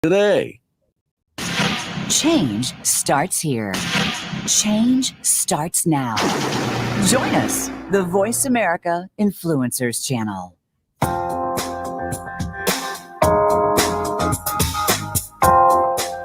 today. Change starts here. Change starts now. Join us, the Voice America Influencers Channel.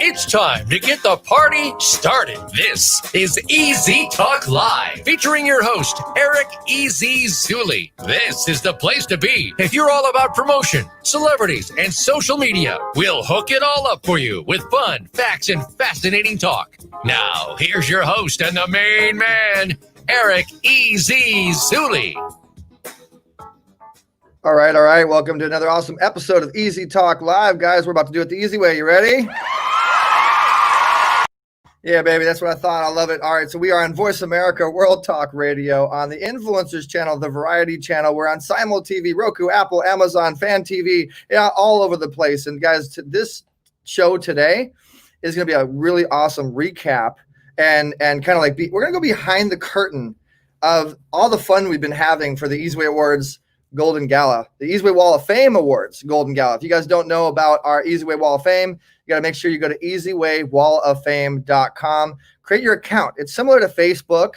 It's time to get the party started. This is Easy Talk Live, featuring your host, Eric eZWay. This is the place to be if you're all about promotion, celebrities, and social media. We'll hook it all up for you with fun, facts, and fascinating talk. Now, here's your host and the main man, Eric eZWay. All right. Welcome to another awesome episode of Easy Talk Live. Guys, we're about to do it the easy way. You ready? Yeah, baby, that's what I thought. I love it. All right, so we are on Voice America World Talk Radio, on the Influencers Channel, the Variety Channel. We're on Simul TV, Roku, Apple, Amazon, Fan TV, all over the place. And guys, this show today is going to be a really awesome recap and kind of like we're going to go behind the curtain of all the fun we've been having for the eZWay Awards Golden Gala, the eZWay Wall of Fame Awards Golden Gala. If you guys don't know about our eZWay Wall of Fame, you got to make sure you go to eZWayWallOfFame.com. Create your account. It's similar to Facebook,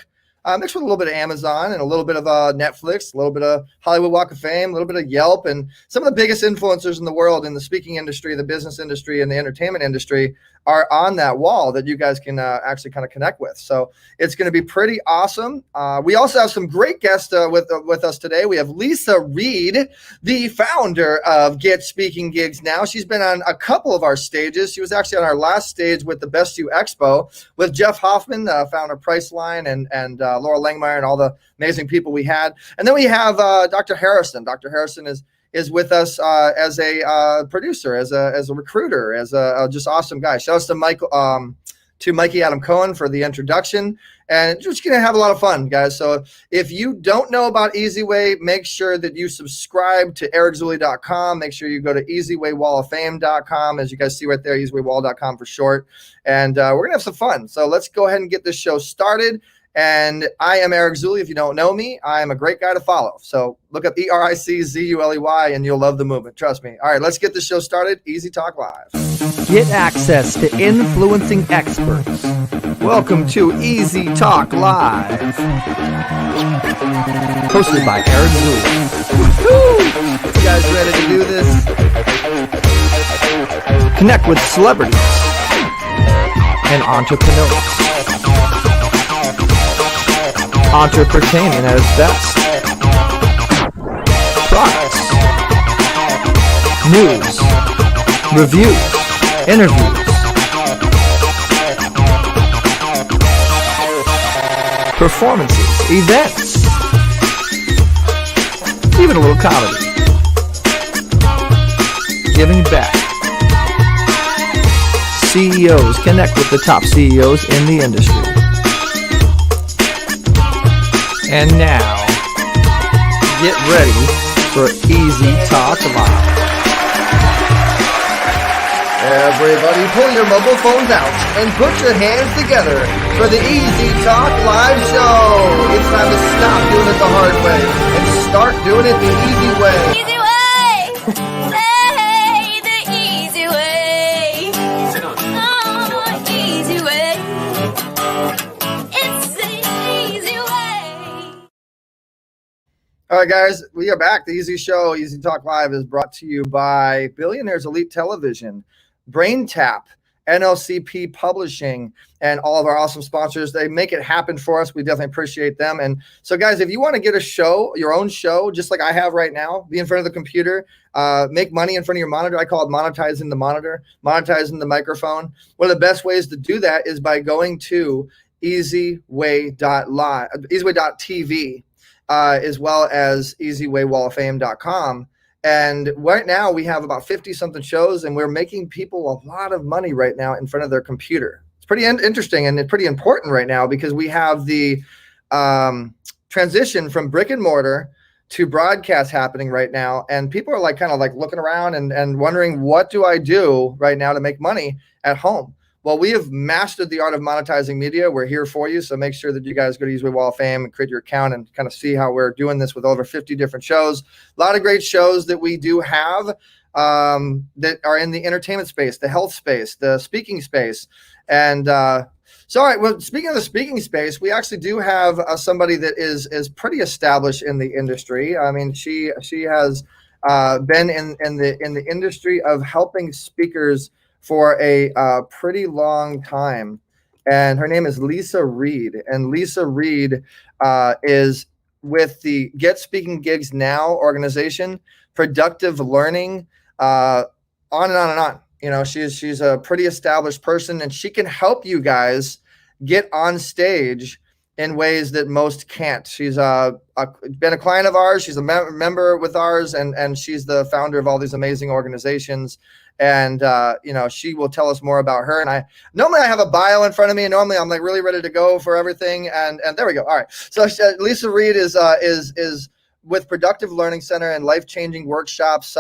mixed with a little bit of Amazon and a little bit of Netflix, a little bit of Hollywood Walk of Fame, a little bit of Yelp, and some of the biggest influencers in the world in the speaking industry, the business industry, and the entertainment industry are on that wall that you guys can actually kind of connect with. So it's going to be pretty awesome. We also have some great guests with us today. We have Leisa Reid, the founder of Get Speaking Gigs Now. She's been on a couple of our stages. She was actually on our last stage with the Best You Expo with Jeff Hoffman, founder of Priceline, and Laura Langmeyer, and all the amazing people we had. And then we have Dr. Harrison. Dr. Harrison is with us as a producer, as a recruiter, as a just awesome guy. Shout out to Mikey Adam Cohen for the introduction, and just gonna have a lot of fun, guys. So if you don't know about eZWay, make sure that you subscribe to ericzuli.com. Make sure you go to eZWayWallOfFame.com, as you guys see right there, eZWayWall.com for short. And we're gonna have some fun. So let's go ahead and get this show started. And I am Eric Zuley. If you don't know me, I am a great guy to follow. So look up ERICZULEY and you'll love the movement. Trust me. All right, let's get the show started. Easy Talk Live. Get access to influencing experts. Welcome to Easy Talk Live. Hosted by Eric Zuley. You guys ready to do this? Connect with celebrities and entrepreneurs. Entertainment at its best. Products, news, reviews, interviews, performances, events, even a little comedy. Giving back. CEOs connect with the top CEOs in the industry. And now, get ready for Easy Talk Live. Everybody pull your mobile phones out and put your hands together for the Easy Talk Live show. It's time to stop doing it the hard way and start doing it the easy way. Easy way! Hey, the easy way. Oh, easy way. It's the easy way. All right, guys, we are back. The Easy Show, Easy Talk Live, is brought to you by Billionaires Elite Television, Brain Tap, NLCP Publishing, and all of our awesome sponsors. They make it happen for us. We definitely appreciate them. And so, guys, if you want to get a show, your own show, just like I have right now, be in front of the computer, make money in front of your monitor. I call it monetizing the monitor, monetizing the microphone. One of the best ways to do that is by going to eZWay.live, eZWay.tv, as well as eZWayWallOfFame.com. And right now we have about 50-something shows, and we're making people a lot of money right now in front of their computer. It's pretty interesting and pretty important right now because we have the transition from brick and mortar to broadcast happening right now. And people are kind of looking around and wondering, what do I do right now to make money at home? Well, we have mastered the art of monetizing media. We're here for you. So make sure that you guys go to eZWay Wall of Fame and create your account and kind of see how we're doing this with over 50 different shows. A lot of great shows that we do have. that are in the entertainment space, the health space, the speaking space. And so, all right, well, speaking of the speaking space, we actually do have somebody that is pretty established in the industry. I mean, she has been in the industry of helping speakers for a pretty long time. And her name is Leisa Reid. And Leisa Reid is with the Get Speaking Gigs Now organization, Productive Learning, on and on and on. You know, she's a pretty established person, and she can help you guys get on stage in ways that most can't. She's been a client of ours. She's a member with ours, and she's the founder of all these amazing organizations. And you know, she will tell us more about her. And I normally have a bio in front of me, and normally I'm like really ready to go for everything. And there we go. All right. So Leisa Reid is with Productive Learning Center and life-changing workshops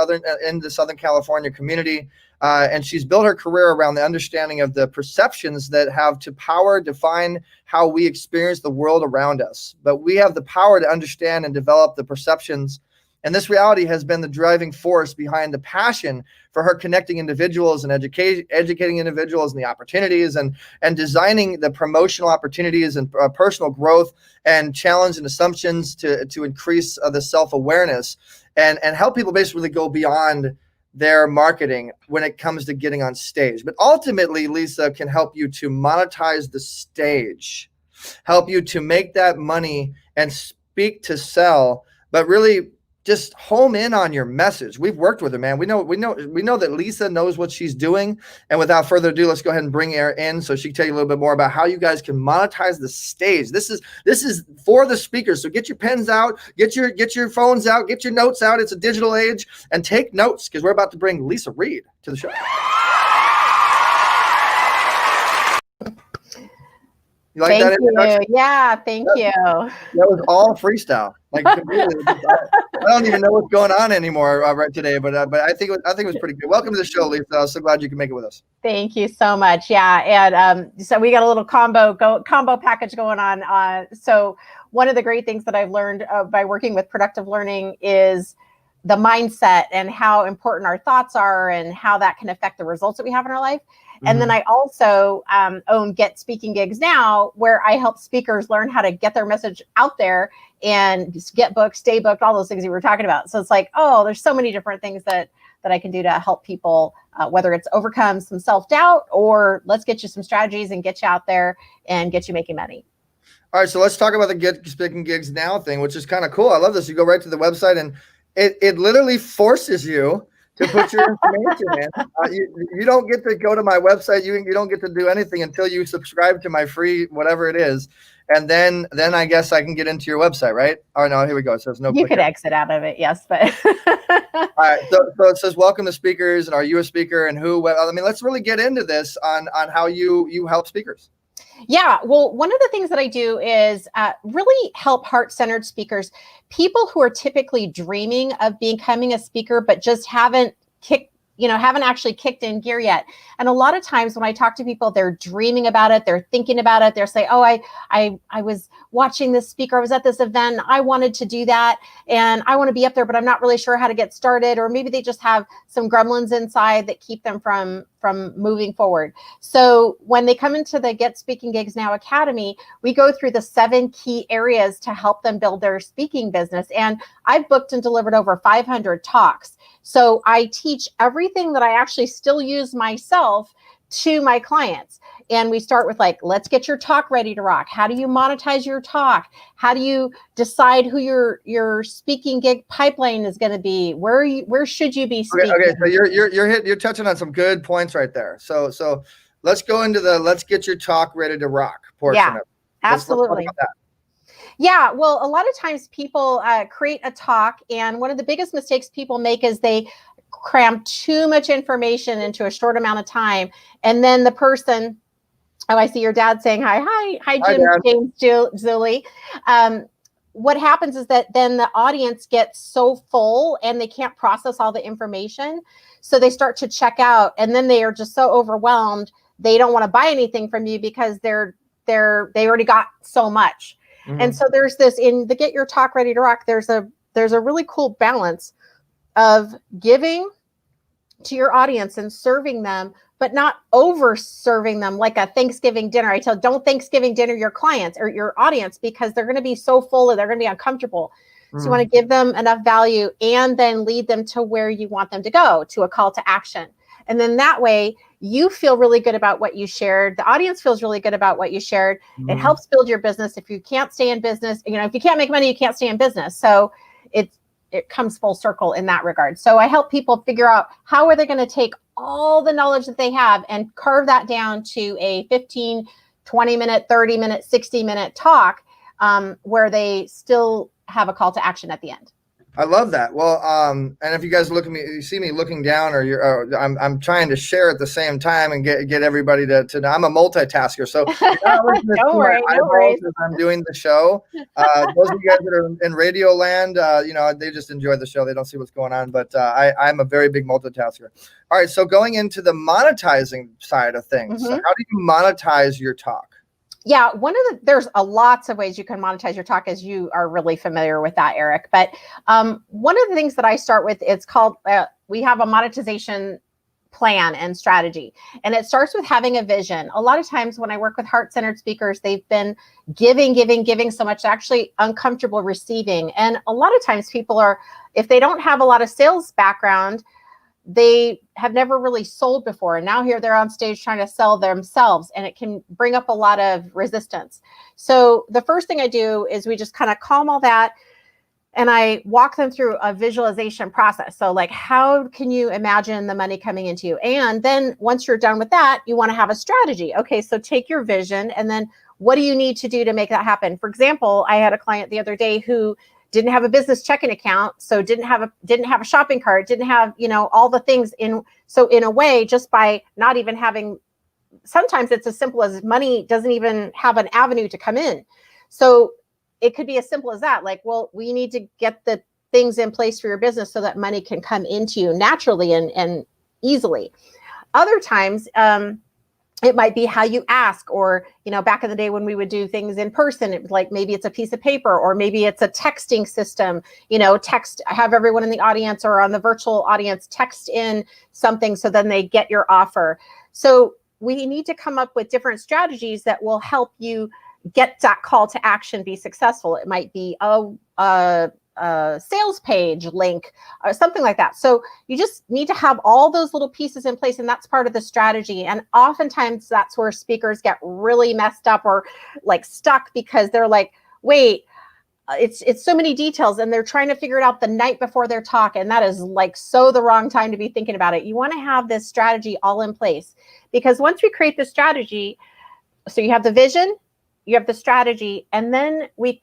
in the Southern California community. And she's built her career around the understanding of the perceptions that have to power define how we experience the world around us. But we have the power to understand and develop the perceptions. And this reality has been the driving force behind the passion for her connecting individuals and educating individuals and the opportunities and designing the promotional opportunities and personal growth and challenge and assumptions to increase the self-awareness and help people basically go beyond their marketing when it comes to getting on stage. But ultimately, Leisa can help you to monetize the stage, help you to make that money and speak to sell, but really just home in on your message. We've worked with her, man. We know that Leisa knows what she's doing. And without further ado, let's go ahead and bring her in so she can tell you a little bit more about how you guys can monetize the stage. This is for the speakers. So get your pens out, get your phones out, get your notes out. It's a digital age, and take notes because we're about to bring Leisa Reid to the show. You like that introduction? You. Yeah, thank you. That was all freestyle. Like completely, I don't even know what's going on anymore right today, but I think it was pretty good. Welcome to the show, Leisa. I'm so glad you can make it with us. Thank you so much. Yeah, and so we got a little combo package going on. So one of the great things that I've learned by working with Productive Learning is the mindset and how important our thoughts are and how that can affect the results that we have in our life. And then I also own Get Speaking Gigs Now, where I help speakers learn how to get their message out there and just get booked, stay booked, all those things you were talking about. So it's like, oh, there's so many different things that I can do to help people, whether it's overcome some self-doubt or let's get you some strategies and get you out there and get you making money. All right, so let's talk about the Get Speaking Gigs Now thing, which is kind of cool. I love this. You go right to the website, and it literally forces you to put your information in. You don't get to go to my website. You don't get to do anything until you subscribe to my free whatever it is. And then I guess I can get into your website, right? Oh, no, here we go. It says no. You could exit out of it, yes. But all right. So it says, welcome to speakers, and are you a speaker, and who? I mean, let's really get into this on how you help speakers. Yeah, well, one of the things that I do is really help heart-centered speakers, people who are typically dreaming of becoming a speaker, but just haven't actually kicked in gear yet. And a lot of times when I talk to people, they're dreaming about it, they're thinking about it, they're saying, oh, I was watching this speaker, I was at this event, I wanted to do that, and I want to be up there, but I'm not really sure how to get started. Or maybe they just have some gremlins inside that keep them from moving forward. So when they come into the Get Speaking Gigs Now Academy, we go through the 7 key areas to help them build their speaking business. And I've booked and delivered over 500 talks. So I teach everything that I actually still use myself to my clients. And we start with like, let's get your talk ready to rock. How do you monetize your talk? How do you decide who your speaking gig pipeline is going to be? Where should you be speaking? Okay, so you're touching on some good points right there. So let's go into the let's get your talk ready to rock portion of it. Absolutely. Let's talk about that. Yeah, well, a lot of times people create a talk, and one of the biggest mistakes people make is they cram too much information into a short amount of time, and then the person, oh, I see your dad saying hi, James Zuli. What happens is that then the audience gets so full and they can't process all the information, so they start to check out, and then they are just so overwhelmed they don't want to buy anything from you because they already got so much. Mm-hmm. And so there's this in the Get Your Talk Ready to Rock. There's a really cool balance of giving to your audience and serving them, but not over serving them like a Thanksgiving dinner. I tell, don't Thanksgiving dinner your clients or your audience, because they're going to be so full and they're going to be uncomfortable. So you want to give them enough value and then lead them to where you want them to go, to a call to action. And then that way you feel really good about what you shared. The audience feels really good about what you shared. It helps build your business. If you can't stay in business, if you can't make money, you can't stay in business. So it comes full circle in that regard. So I help people figure out how are they going to take all the knowledge that they have and carve that down to a 15, 20 minute, 30 minute, 60 minute talk where they still have a call to action at the end. I love that. Well, and if you guys look at me, you see me looking down, or I'm trying to share at the same time and get everybody to know. I'm a multitasker, so Don't worry, no worries. As I'm doing the show. Those of you guys that are in radio land, they just enjoy the show. They don't see what's going on, but I'm a very big multitasker. All right, so going into the monetizing side of things, how do you monetize your talk? Yeah, there's lots of ways you can monetize your talk, as you are really familiar with that, Eric. But one of the things that I start with, it's called, we have a monetization plan and strategy. And it starts with having a vision. A lot of times when I work with heart-centered speakers, they've been giving so much, actually uncomfortable receiving. And a lot of times people are, if they don't have a lot of sales background, they have never really sold before. And now here they're on stage trying to sell themselves, and it can bring up a lot of resistance. So the first thing I do is we just kind of calm all that, and I walk them through a visualization process. So like, how can you imagine the money coming into you? And then once you're done with that, you want to have a strategy. Okay, so take your vision, and then what do you need to do to make that happen? For example, I had a client the other day who didn't have a business checking account, so didn't have a shopping cart, didn't have, all the things so in a way, just by not even having, sometimes it's as simple as money doesn't even have an avenue to come in. So it could be as simple as that. Like, well, we need to get the things in place for your business so that money can come into you naturally and easily. Other times, it might be how you ask, or, back in the day when we would do things in person, it was like, maybe it's a piece of paper, or maybe it's a texting system, have everyone in the audience or on the virtual audience text in something, so then they get your offer. So we need to come up with different strategies that will help you get that call to action be successful. It might be a sales page link or something like that. So you just need to have all those little pieces in place, and that's part of the strategy. And oftentimes that's where speakers get really messed up or like stuck, because they're like, wait, it's so many details, and they're trying to figure it out the night before their talk. And that is like so the wrong time to be thinking about it. You want to have this strategy all in place, because once we create the strategy, so you have the vision, you have the strategy, and then we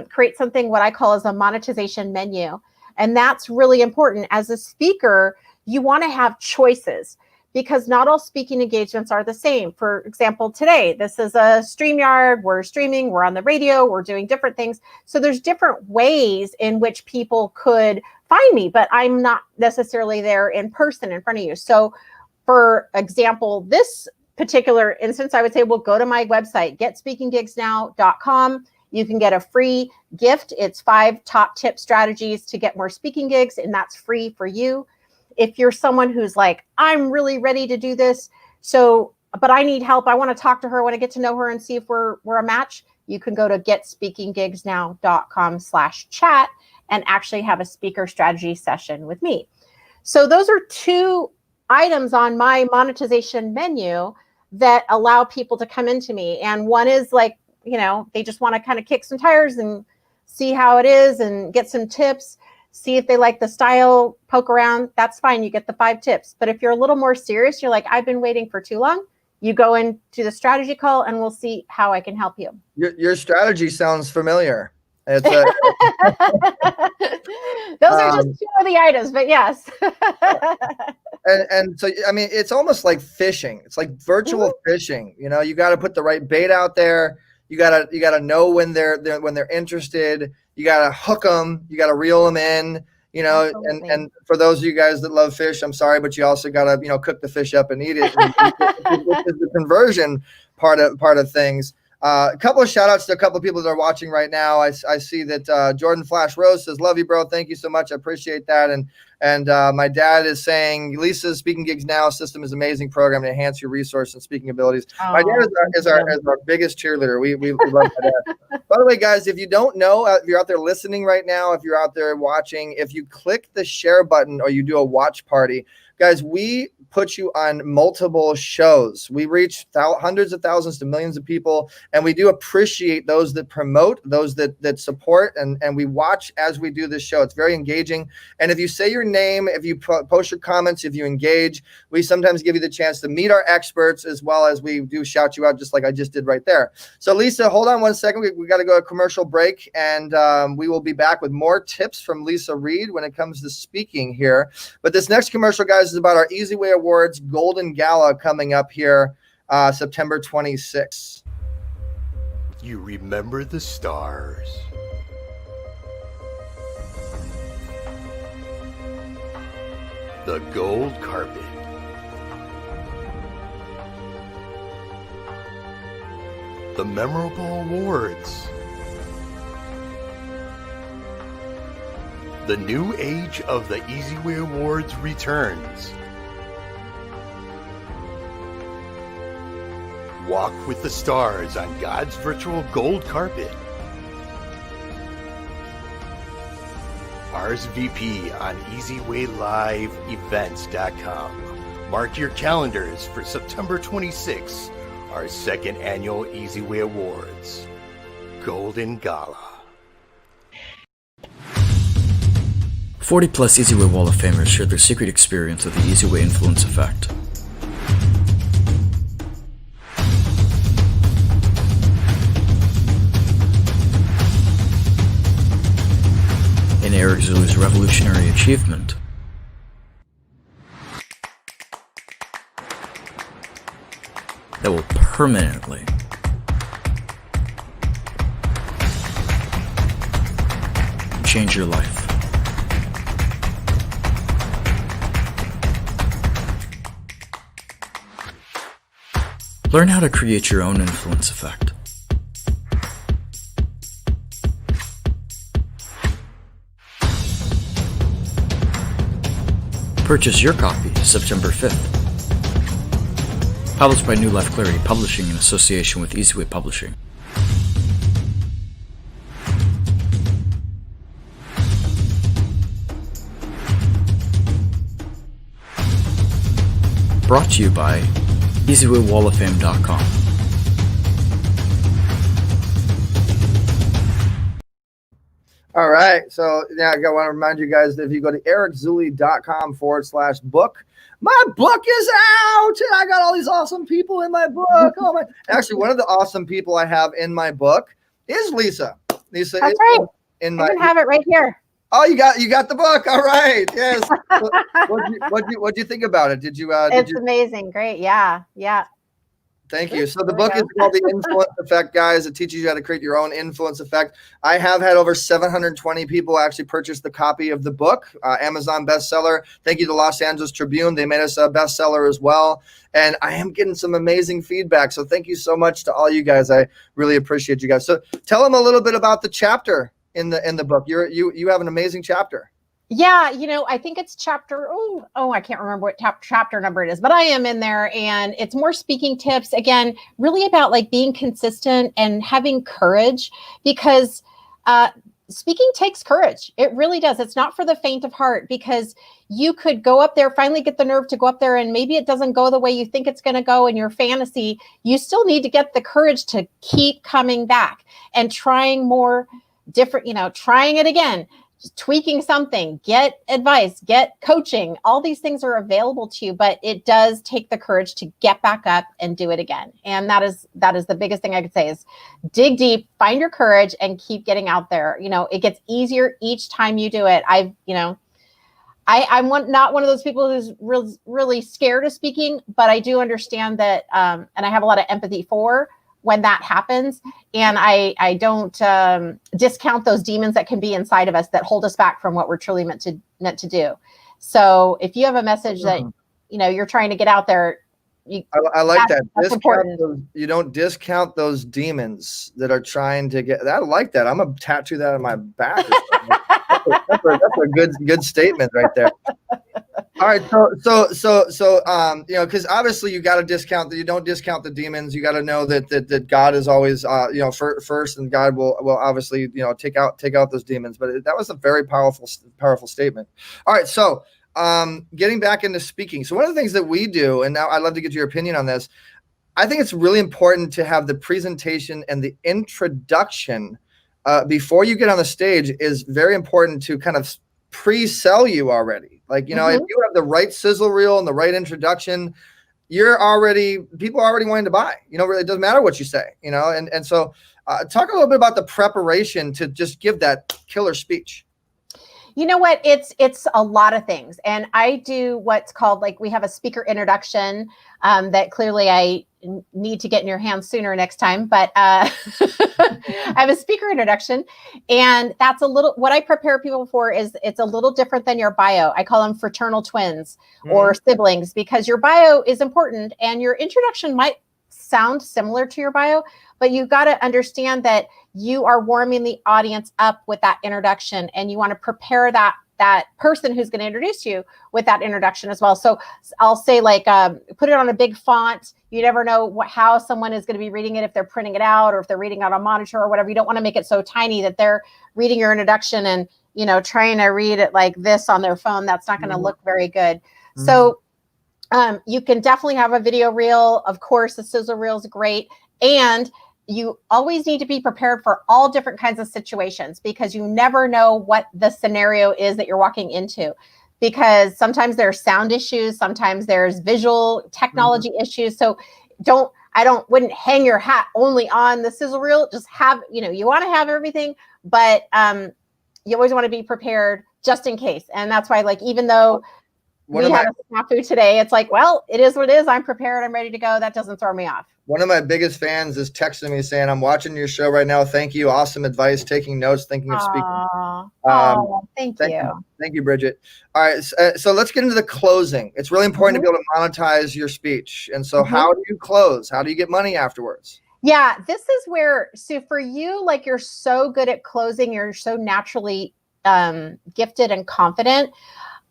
create something what I call as a monetization menu. And that's really important. As a speaker, you want to have choices, because not all speaking engagements are the same. For example, today, this is a StreamYard, we're streaming, we're on the radio, we're doing different things. So there's different ways in which people could find me, but I'm not necessarily there in person in front of you. So for example, this particular instance, I would say, well, go to my website, getspeakinggigsnow.com. You can get a free gift. It's 5 top tip strategies to get more speaking gigs, and that's free for you. If you're someone who's like, I'm really ready to do this, but I need help, I want to talk to her, I want to get to know her and see if we're a match, you can go to getspeakinggigsnow.com/chat and actually have a speaker strategy session with me. So those are 2 items on my monetization menu that allow people to come into me. And one is like, they just want to kind of kick some tires and see how it is and get some tips, see if they like the style, poke around. That's fine. You get the 5 tips. But if you're a little more serious, you're like, I've been waiting for too long, you go into the strategy call and we'll see how I can help you. Your strategy sounds familiar. It's those are just 2 of the items, but yes. and so, I mean, it's almost like fishing. It's like virtual fishing. You got to put the right bait out there. You gotta know when they're interested. You gotta hook them. You gotta reel them in. And for those of you guys that love fish, I'm sorry, but you also gotta cook the fish up and eat it, which is the conversion part of things. A couple of shout outs to a couple of people that are watching right now. I see that Jordan Flash Rose says, love you, bro. Thank you so much. I appreciate that. And my dad is saying, Leisa's Speaking Gigs Now system is an amazing program to enhance your resource and speaking abilities. My dad is our biggest cheerleader. We love my dad. By the way, guys, if you don't know, if you're out there listening right now, if you're out there watching, if you click the share button or you do a watch party, guys, we put you on multiple shows. We reach hundreds of thousands to millions of people, and we do appreciate those that promote, those that support, and we watch as we do this show. It's very engaging. And if you say your name, if you post your comments, if you engage, we sometimes give you the chance to meet our experts, as well as we do shout you out, just like I just did right there. So Leisa, hold on one second. We got to go to a commercial break, and we will be back with more tips from Leisa Reid when it comes to speaking here. But this next commercial, guys, is about our eZWay Awards Golden Gala coming up here September 26th. You remember the stars. The gold carpet. The memorable awards. The new age of the eZWay Awards returns. Walk with the stars on God's virtual gold carpet. RSVP on eZWayLiveEvents.com. Mark your calendars for September 26th, our second annual eZWay Awards Golden Gala. 40-plus eZWay Wall of Famers shared their secret experience of the eZWay influence effect. In Eric Zuli's revolutionary achievement, that will permanently change your life. Learn how to create your own influence effect. Purchase your copy September 5th. Published by New Life Clarity Publishing in association with eZWay Publishing. Brought to you by eZWayWallOfFame.com. All right. So yeah, I want to remind you guys that if you go to ericzuli.com/book, my book is out, and I got all these awesome people in my book. Oh my! Actually, one of the awesome people I have in my book is Leisa. Leisa That's is right. in I can have it right here. Oh, you got the book. All right. Yes. What'd you think about it? Did you? It's amazing. Great. Yeah. Thank you. So the book is called The Influence Effect, guys. It teaches you how to create your own influence effect. I have had over 720 people actually purchase the copy of the book, Amazon bestseller. Thank you to Los Angeles Tribune. They made us a bestseller as well. And I am getting some amazing feedback. So thank you so much to all you guys. I really appreciate you guys. So tell them a little bit about the chapter in the book. You have an amazing chapter. Yeah, I think it's chapter, I can't remember what chapter number it is, but I am in there, and it's more speaking tips. Again, really about like being consistent and having courage, because speaking takes courage. It really does. It's not for the faint of heart, because you could go up there, finally get the nerve to go up there, and maybe it doesn't go the way you think it's going to go in your fantasy. You still need to get the courage to keep coming back and trying more different, trying it again. Tweaking something, get advice, get coaching. All these things are available to you, but it does take the courage to get back up and do it again. And that is the biggest thing I could say is dig deep, find your courage, and keep getting out there. It gets easier each time you do it. I'm not one of those people who's really scared of speaking, but I do understand that, and I have a lot of empathy for when that happens. And I don't discount those demons that can be inside of us that hold us back from what we're truly meant to do. So if you have a message that, you're trying to get out there, I like that. That's important. You don't discount those demons that are trying to get. I like that. I'm gonna tattoo that on my back. That's a good statement right there. All right, so because obviously you got to discount that. You don't discount the demons. You got to know that God is always first, and God will obviously take out those demons. But that was a very powerful statement. All right, so getting back into speaking. So one of the things that we do, and now I'd love to get your opinion on this. I think it's really important to have the presentation and the introduction before you get on the stage is very important to kind of pre-sell you already. Like, if you have the right sizzle reel and the right introduction, people are already wanting to buy. Really, it doesn't matter what you say, and so talk a little bit about the preparation to just give that killer speech. You know what? It's a lot of things. And I do what's called, like, we have a speaker introduction that clearly I need to get in your hands sooner next time. But I have a speaker introduction, and that's what I prepare people for is it's a little different than your bio. I call them fraternal twins or siblings, because your bio is important and your introduction might sound similar to your bio, but you got to understand that you are warming the audience up with that introduction, and you want to prepare that person who's going to introduce you with that introduction as well. So I'll say, like, put it on a big font. You never know how someone is going to be reading it, if they're printing it out or if they're reading out on a monitor or whatever. You don't want to make it so tiny that they're reading your introduction and, trying to read it like this on their phone. That's not going to look very good. So you can definitely have a video reel. Of course, the sizzle reel is great. And you always need to be prepared for all different kinds of situations, because you never know what the scenario is that you're walking into, because sometimes there's sound issues, sometimes there's visual technology issues. So wouldn't hang your hat only on the sizzle reel. Just have, you want to have everything, but you always want to be prepared just in case. And that's why, like, even though we had a snafu today, it's like, well, it is what it is. I'm prepared. I'm ready to go. That doesn't throw me off. One of my biggest fans is texting me saying, "I'm watching your show right now. Thank you. Awesome advice. Taking notes, thinking of speaking." Thank you. Thank you, Bridget. All right. So let's get into the closing. It's really important to be able to monetize your speech. And so how do you close? How do you get money afterwards? Yeah, this is where, so for you, like, you're so good at closing, you're so naturally gifted and confident.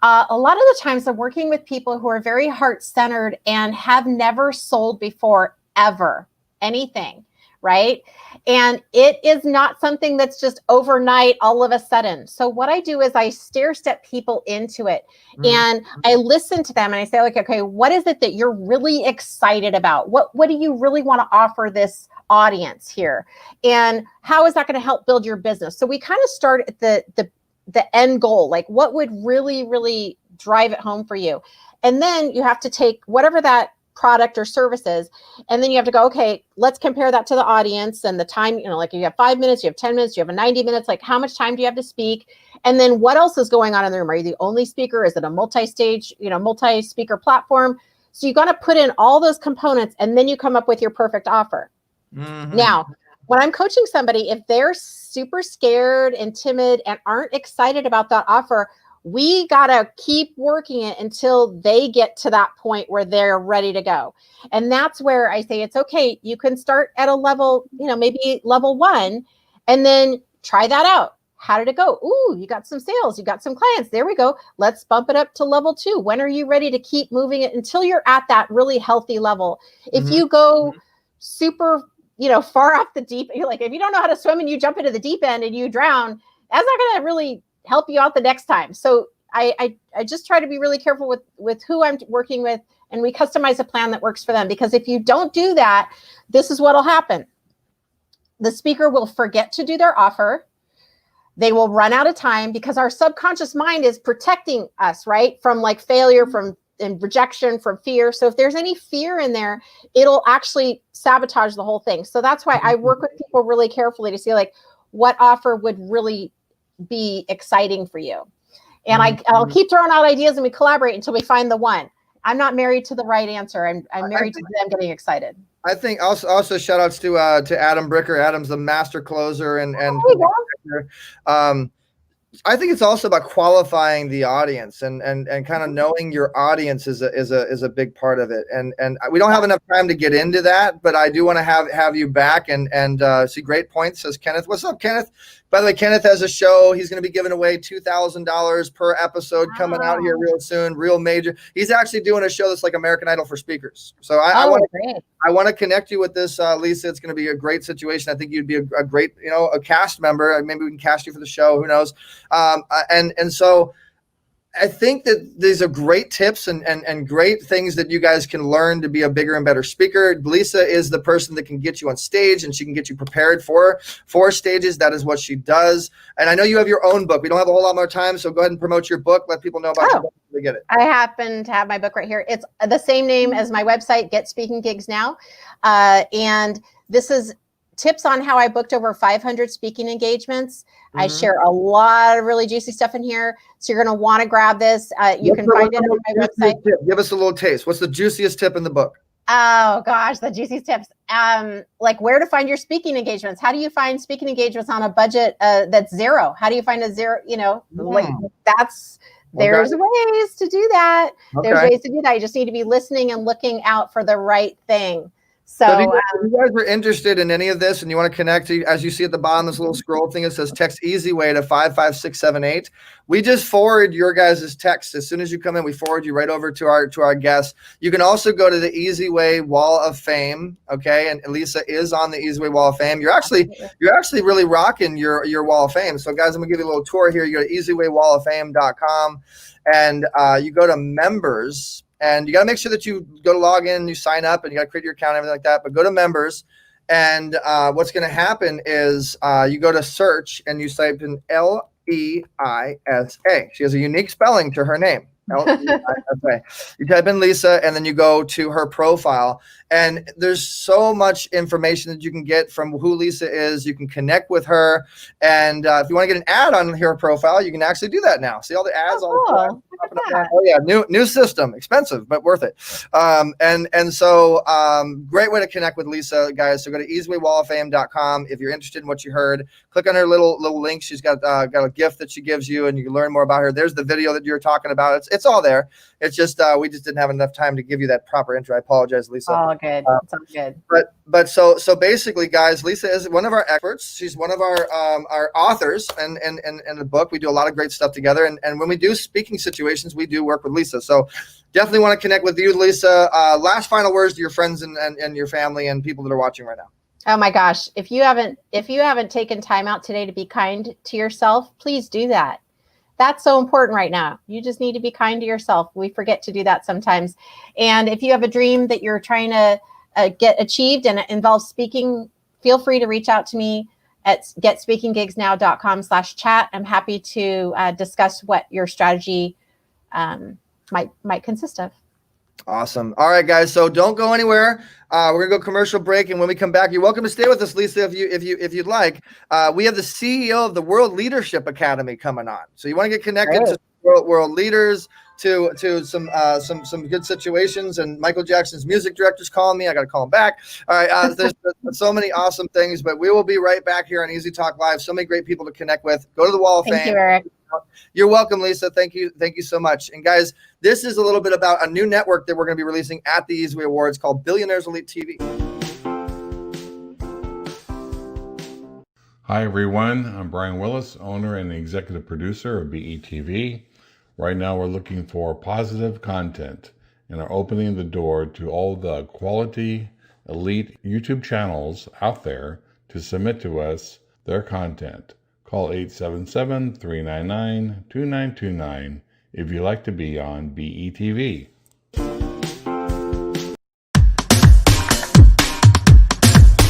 A lot of the times I'm working with people who are very heart-centered and have never sold before, ever, anything, right? And it is not something that's just overnight, all of a sudden. So what I do is I stair-step people into it, and I listen to them and I say, like, okay, what is it that you're really excited about? What do you really want to offer this audience here? And how is that going to help build your business? So we kind of start at the end goal, like what would really, really drive it home for you. And then you have to take whatever that product or service is, and then you have to go, okay, let's compare that to the audience and the time, like, you have 5 minutes, you have 10 minutes, you have 90 minutes, like, how much time do you have to speak? And then what else is going on in the room? Are you the only speaker? Is it a multi-stage, multi-speaker platform? So you got to put in all those components, and then you come up with your perfect offer. Now, when I'm coaching somebody, if they're super scared and timid and aren't excited about that offer, we got to keep working it until they get to that point where they're ready to go. And that's where I say, it's okay. You can start at a level, maybe level 1, and then try that out. How did it go? Ooh, you got some sales, you got some clients. There we go. Let's bump it up to level 2. When are you ready to keep moving it until you're at that really healthy level? If you go super, far off the deep, you're like, if you don't know how to swim and you jump into the deep end and you drown, that's not going to really help you out the next time. So I just try to be really careful with who I'm working with, and we customize a plan that works for them. Because if you don't do that, this is what'll happen. The speaker will forget to do their offer. They will run out of time, because our subconscious mind is protecting us, right? From, like, failure, and rejection, from fear. So if there's any fear in there, it'll actually sabotage the whole thing. So that's why I work with people really carefully to see, like, what offer would really be exciting for you. And I'll keep throwing out ideas, and we collaborate until we find the one. I'm not married to the right answer. I'm married to them getting excited. I think also shout outs to Adam Bricker. Adam's the master closer and I think it's also about qualifying the audience and kind of knowing your audience is a big part of it. And we don't have enough time to get into that, but I do want to have you back and see great points, says Kenneth. What's up, Kenneth? By the way, Kenneth has a show. He's going to be giving away $2,000 per episode coming out here real soon, real major. He's actually doing a show that's like American Idol for speakers. So I want to connect you with this, Leisa. It's going to be a great situation. I think you'd be a great, a cast member. Maybe we can cast you for the show. Who knows? And so I think that these are great tips and great things that you guys can learn to be a bigger and better speaker. Leisa is the person that can get you on stage, and she can get you prepared for stages. That is what she does. And I know you have your own book. We don't have a whole lot more time, so go ahead and promote your book. Let people know about your book if they get it. I happen to have my book right here. It's the same name as my website, Get Speaking Gigs Now. And this is tips on how I booked over 500 speaking engagements. I share a lot of really juicy stuff in here. So you're going to want to grab this. You can find it on my website. Give us a little taste. What's the juiciest tip in the book? Oh gosh, the juiciest tips. Like where to find your speaking engagements. How do you find speaking engagements on a budget that's zero? How do you find a zero, like there's ways to do that. There's ways to do that. You just need to be listening and looking out for the right thing. So if you guys are interested in any of this and you want to connect, as you see at the bottom, this little scroll thing, it says text eZWay to 55678. We just forward your guys' text. As soon as you come in, we forward you right over to our guests. You can also go to the eZWay Wall of Fame. Okay. And Leisa is on the eZWay Wall of Fame. You're actually really rocking your Wall of Fame. So guys, I'm gonna give you a little tour here. You go to eZWayWallOfFame.com and you go to members. And you got to make sure that you go to log in and you sign up and you got to create your account and everything like that. But go to members. And what's going to happen is you go to search and you type in Leisa. She has a unique spelling to her name. Leisa. You type in Leisa and then you go to her profile. And there's so much information that you can get from who Leisa is. You can connect with her. And if you want to get an ad on her profile, you can actually do that now. See all the ads? Cool. Oh yeah, new system, expensive but worth it. So great way to connect with Leisa, guys. So go to eZWayWallOfFame.com if you're interested in what you heard. Click on her little link. She's got a gift that she gives you, and you can learn more about her. There's the video that you're talking about. It's all there. It's just we just didn't have enough time to give you that proper intro. I apologize, Leisa. All good. It's all good. But so basically, guys, Leisa is one of our experts. She's one of our authors and the book. We do a lot of great stuff together. And when we do speaking situations, we do work with Leisa. So definitely want to connect with you, Leisa. Last final words to your friends and your family and people that are watching right now. Oh my gosh. If you haven't taken time out today to be kind to yourself, please do that. That's so important right now. You just need to be kind to yourself. We forget to do that sometimes. And if you have a dream that you're trying to get achieved and it involves speaking, feel free to reach out to me at getspeakinggigsnow.com/chat. I'm happy to discuss what your strategy might consist of. Awesome. All right, guys. So don't go anywhere. We're gonna go commercial break, and when we come back, you're welcome to stay with us, Leisa, if you'd like. We have the CEO of the World Leadership Academy coming on. So you want to get connected to world leaders, to some good situations. And Michael Jackson's music director's calling me. I got to call him back. All right. There's so many awesome things, but we will be right back here on Easy Talk Live. So many great people to connect with. Go to the Wall of Fame. Thank you, Eric. You're welcome, Leisa. Thank you so much. And guys, this is a little bit about a new network that we're going to be releasing at the eZWay Awards called Billionaires Elite TV. Hi everyone, I'm Brian Willis, owner and executive producer of BETV. Right now we're looking for positive content and are opening the door to all the quality elite YouTube channels out there to submit to us their content. Call 877-399-2929 if you'd like to be on BETV.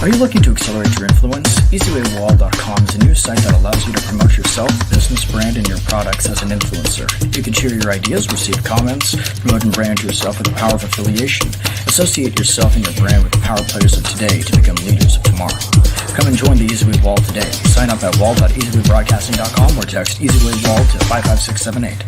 Are you looking to accelerate your influence? eZWayWall.com is a new site that allows you to promote yourself, business, brand, and your products as an influencer. You can share your ideas, receive comments, promote and brand yourself with the power of affiliation. Associate yourself and your brand with the power players of today to become leaders of tomorrow. Come and join the eZWay Wall today. Sign up at wall.eZWayBroadcasting.com or text eZWay Wall to 55678.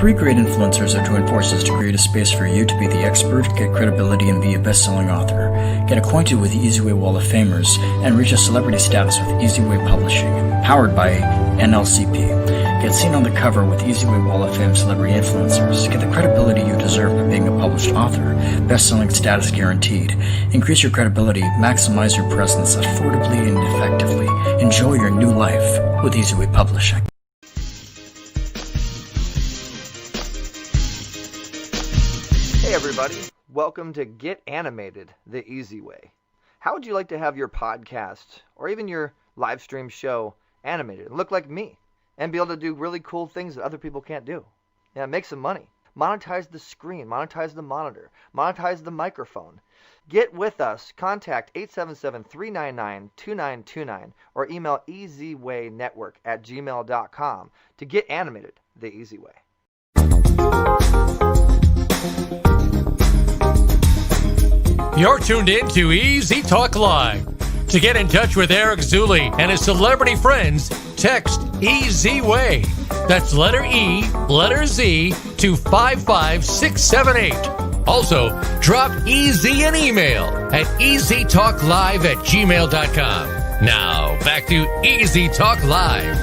Three great influencers have joined forces to create a space for you to be the expert, get credibility, and be a best-selling author. Get acquainted with the eZWay Wall of Famers and reach a celebrity status with eZWay Publishing, powered by NLCP. Get seen on the cover with eZWay Wall of Fame celebrity influencers. Get the credibility you deserve by being a published author. Best-selling status guaranteed. Increase your credibility, maximize your presence affordably and effectively. Enjoy your new life with eZWay Publishing. Hey everybody, welcome to Get Animated, the eZWay. How would you like to have your podcast or even your live stream show animated and look like me and be able to do really cool things that other people can't do? Yeah, make some money. Monetize the screen, monetize the monitor, monetize the microphone. Get with us. Contact 877-399-2929 or email eZWayNetwork@gmail.com to get animated the eZWay. You're tuned in to Easy Talk Live. To get in touch with Eric Zuley and his celebrity friends, text eZWay. That's letter E, letter Z to 55678. Also, drop EZ an email at easytalklive@gmail.com. Now, back to Easy Talk Live.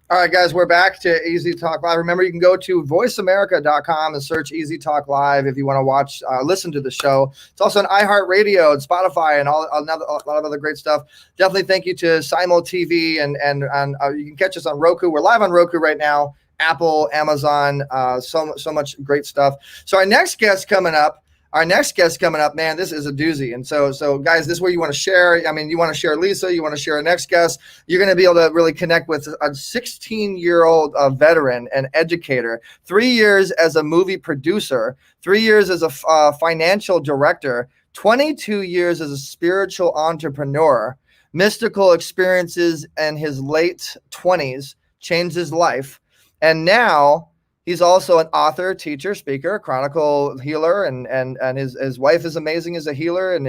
All right, guys, we're back to Easy Talk Live. Remember, you can go to voiceamerica.com and search Easy Talk Live if you want to watch, listen to the show. It's also on iHeartRadio and Spotify and a lot of other great stuff. Definitely thank you to Simul TV and you can catch us on Roku. We're live on Roku right now, Apple, Amazon, so much great stuff. So our next guest coming up, man, this is a doozy. And so guys, this is where you want to share. I mean, you want to share Leisa, you want to share our next guest. You're going to be able to really connect with a 16-year-old veteran and educator, 3 years as a movie producer, 3 years as a financial director, 22 years as a spiritual entrepreneur, mystical experiences in his late 20s, changed his life. And now he's also an author, teacher, speaker, chronicle healer, and his wife is amazing as a healer, and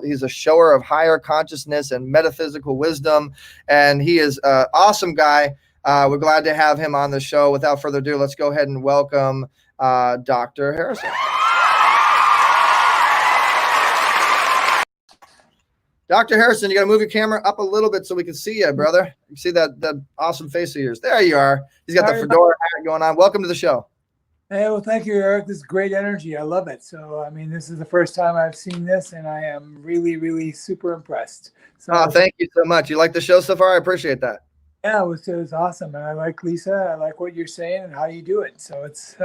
he's a shower of higher consciousness and metaphysical wisdom, and he is an awesome guy. We're glad to have him on the show. Without further ado, let's go ahead and welcome Dr. Harrison. Dr. Harrison, you got to move your camera up a little bit so we can see you, brother. You see that awesome face of yours. There you are. He's got the fedora hat going on. Welcome to the show. Hey, well, thank you, Eric. This is great energy. I love it. So, I mean, this is the first time I've seen this, and I am really, really super impressed. So, thank you so much. You like the show so far? I appreciate that. Yeah, it was awesome. And I like Leisa. I like what you're saying and how you do it. So it's,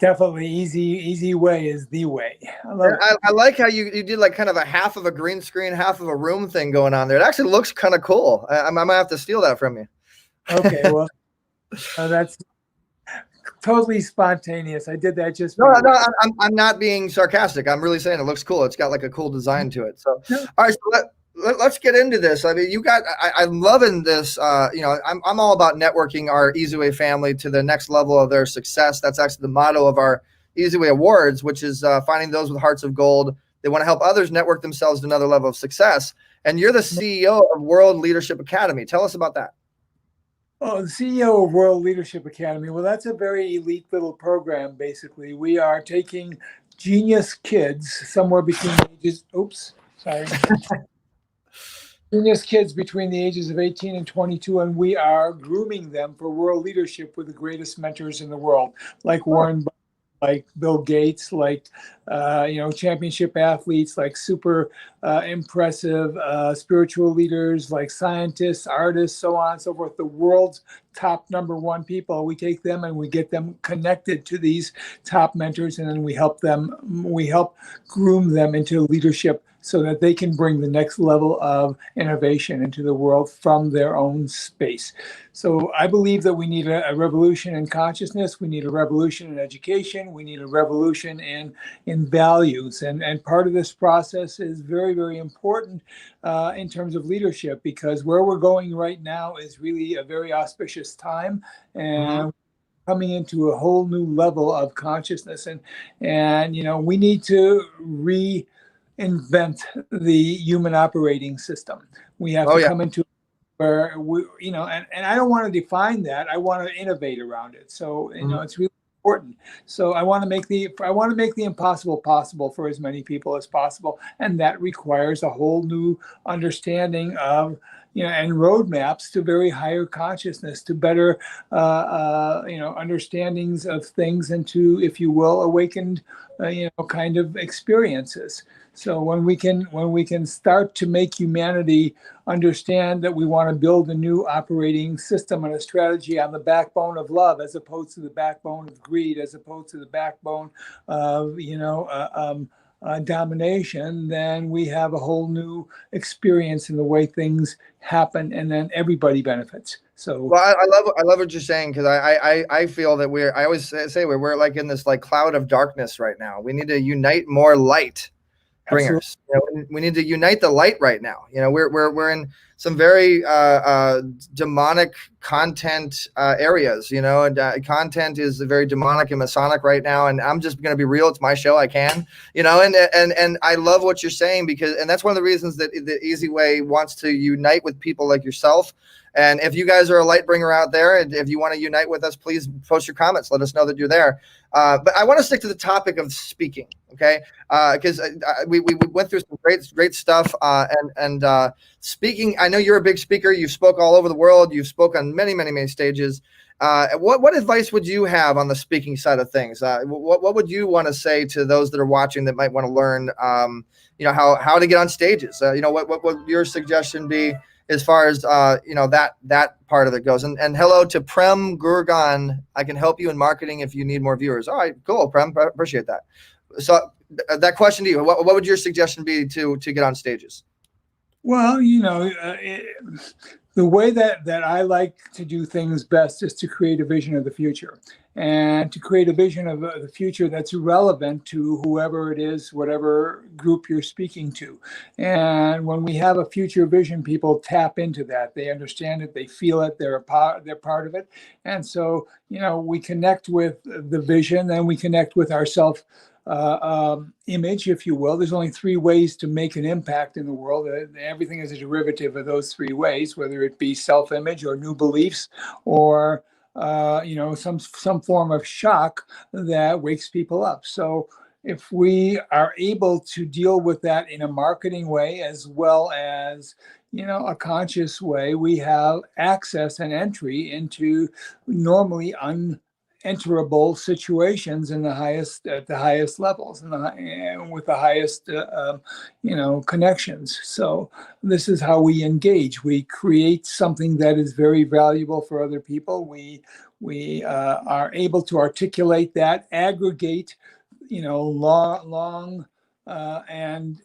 definitely eZWay is the way. I like how you did like kind of a half of a green screen, half of a room thing going on there. It actually looks kind of cool. I might have to steal that from you. Okay, well, that's totally spontaneous. I did that just. No, I'm not being sarcastic. I'm really saying it looks cool. It's got like a cool design to it. So, all right, so let's get into this. I mean, I'm loving this. I'm all about networking our eZWay family to the next level of their success. That's actually the motto of our eZWay Awards, which is finding those with hearts of gold. They want to help others network themselves to another level of success. And you're the CEO of World Leadership Academy. Tell us about that. Oh, the CEO of World Leadership Academy. Well, that's a very elite little program, basically. We are taking genius kids somewhere between the ages. Genius kids between the ages of 18 and 22, and we are grooming them for world leadership with the greatest mentors in the world, like Warren Buffett, like Bill Gates, like championship athletes, like super impressive spiritual leaders, like scientists, artists, so on and so forth. The world's top #1 people. We take them and we get them connected to these top mentors, and then we help groom them into leadership so that they can bring the next level of innovation into the world from their own space. So I believe that we need a revolution in consciousness. We need a revolution in education. We need a revolution in values. And part of this process is very, very important in terms of leadership, because where we're going right now is really a very auspicious time. And coming into a whole new level of consciousness. And we need to reinvent the human operating system. We have to come into where we, and I don't want to define that. I want to innovate around it. So, it's really important. So I want to make the impossible possible for as many people as possible. And that requires a whole new understanding of, and roadmaps to very higher consciousness, to better, understandings of things, and to, if you will, awakened, kind of experiences. So when we can start to make humanity understand that we want to build a new operating system and a strategy on the backbone of love, as opposed to the backbone of greed, as opposed to the backbone of domination, then we have a whole new experience in the way things happen, and then everybody benefits. So, well, I love what you're saying, because I feel that I always say we're like in this like cloud of darkness right now. We need to unite more light bringers. We need to unite the light right now. We're in some very demonic content areas, and content is very demonic and Masonic right now. And I'm just going to be real. It's my show. I can, and I love what you're saying, and that's one of the reasons that the eZWay wants to unite with people like yourself. And if you guys are a light bringer out there, and if you want to unite with us, please post your comments. Let us know that you're there. But I want to stick to the topic of speaking, okay? Because we went through some great stuff. And speaking, I know you're a big speaker. You've spoke all over the world. You've spoken on many stages. What advice would you have on the speaking side of things? What would you want to say to those that are watching that might want to learn, how to get on stages? What would your suggestion be as far as that part of it goes? And hello to Prem Gurgan. I can help you in marketing if you need more viewers. All right, cool, Prem. Appreciate that. So that question to you: what would your suggestion be to get on stages? Well, the way that I like to do things best is to create a vision of the future, and to create a vision of the future that's relevant to whoever it is, whatever group you're speaking to. And when we have a future vision, people tap into that. They understand it, they feel it, they're part of it. And so, we connect with the vision, and we connect with ourselves. Image, if you will. There's only 3 ways to make an impact in the world. Everything is a derivative of those 3 ways, whether it be self-image or new beliefs, or some form of shock that wakes people up. So if we are able to deal with that in a marketing way, as well as a conscious way, we have access and entry into normally unenterable situations at the highest levels, and with the highest connections. So this is how we engage. We create something that is very valuable for other people. We are able to articulate that, aggregate long and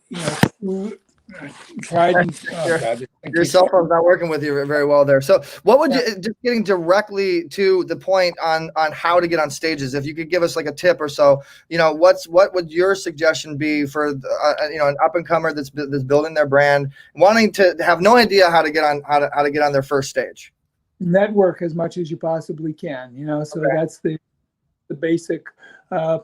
tried and your cell phone's not working with you very well there. So what would you, just getting directly to the point on how to get on stages, if you could give us like a tip or so, what would your suggestion be for an up and comer that's building their brand, wanting to have no idea how to get on their first stage? Network as much as you possibly can, so okay. That's the basic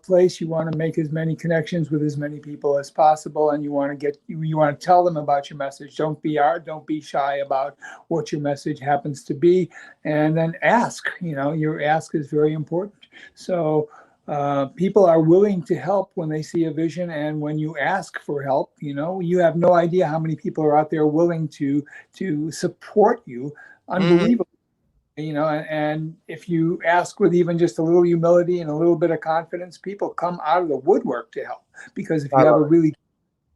place. You want to make as many connections with as many people as possible, and you want to tell them about your message. Don't be shy about what your message happens to be, and then ask. Your ask is very important. So people are willing to help when they see a vision, and when you ask for help, you have no idea how many people are out there willing to support you. Unbelievable. And if you ask with even just a little humility and a little bit of confidence, people come out of the woodwork to help. Because if you have a really,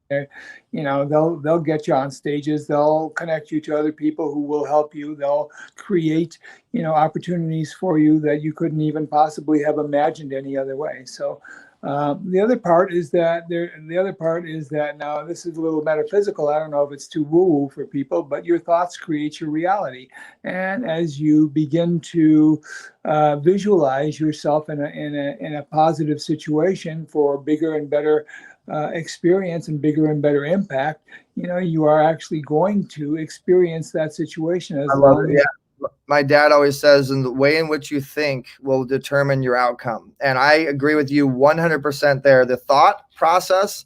they'll get you on stages, they'll connect you to other people who will help you, they'll create, opportunities for you that you couldn't even possibly have imagined any other way. So the other part is that now this is a little metaphysical. I don't know if it's too woo-woo for people, but your thoughts create your reality. And as you begin to visualize yourself in a positive situation for bigger and better experience and bigger and better impact, you are actually going to experience that situation. I love it. Yeah. My dad always says, and the way in which you think will determine your outcome. And I agree with you 100% there. The thought process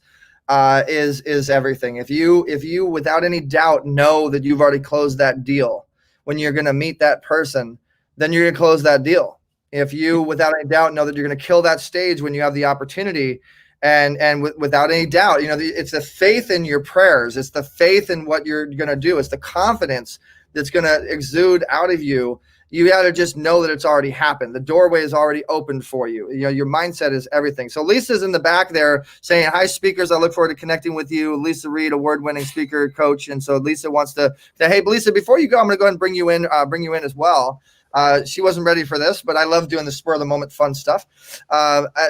is everything. If you without any doubt know that you've already closed that deal, when you're going to meet that person, then you're going to close that deal. If you, without any doubt, know that you're going to kill that stage when you have the opportunity, and without any doubt, it's the faith in your prayers. It's the faith in what you're going to do. It's the confidence that's going to exude out of you. You got to just know that it's already happened. The doorway is already opened for you. Your mindset is everything. So Lisa's in the back there saying, hi, speakers. I look forward to connecting with you. Lisa Reid, award-winning speaker, coach. And so Lisa wants to say, hey, Lisa, before you go, I'm going to go ahead and bring you in as well. She wasn't ready for this, but I love doing the spur of the moment fun stuff.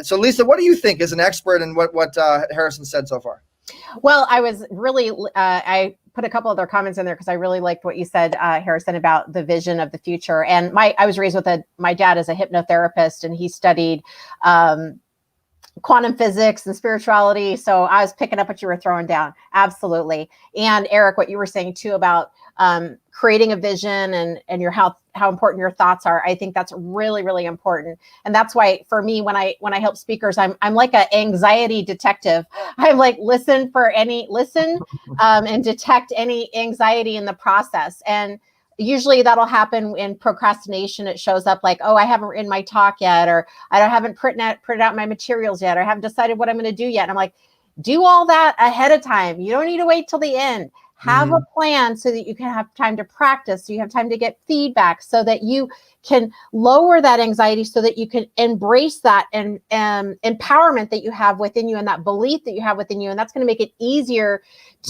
So Lisa, what do you think as an expert in what Harrison said so far? Well, I was really, I put a couple other comments in there because I really liked what you said, Harrison, about the vision of the future. And I was raised with my dad is a hypnotherapist, and he studied quantum physics and spirituality. So I was picking up what you were throwing down. Absolutely. And Eric, what you were saying too about creating a vision and how important your thoughts are. I think that's really, really important. And that's why for me, when I help speakers, I'm like an anxiety detective. I'm like, listen and detect any anxiety in the process. And usually that'll happen in procrastination. It shows up like, oh, I haven't written my talk yet, or I haven't printed out my materials yet, or I haven't decided what I'm going to do yet. And I'm like, do all that ahead of time. You don't need to wait till the end. Have a plan so that you can have time to practice, so you have time to get feedback, so that you can lower that anxiety, so that you can embrace that and empowerment that you have within you, and that belief that you have within you. And that's going to make it easier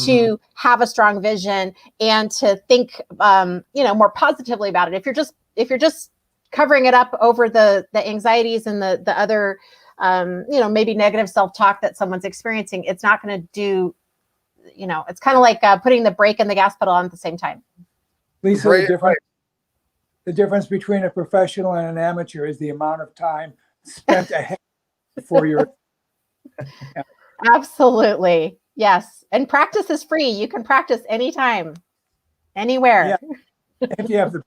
to have a strong vision and to think, more positively about it. If you're just covering it up over the anxieties and the other, maybe negative self-talk that someone's experiencing, it's not going to do. It's kind of like putting the brake and the gas pedal on at the same time. Lisa, the difference between a professional and an amateur is the amount of time spent ahead before you're. Absolutely. Yes. And practice is free. You can practice anytime, anywhere. Yeah. If you have the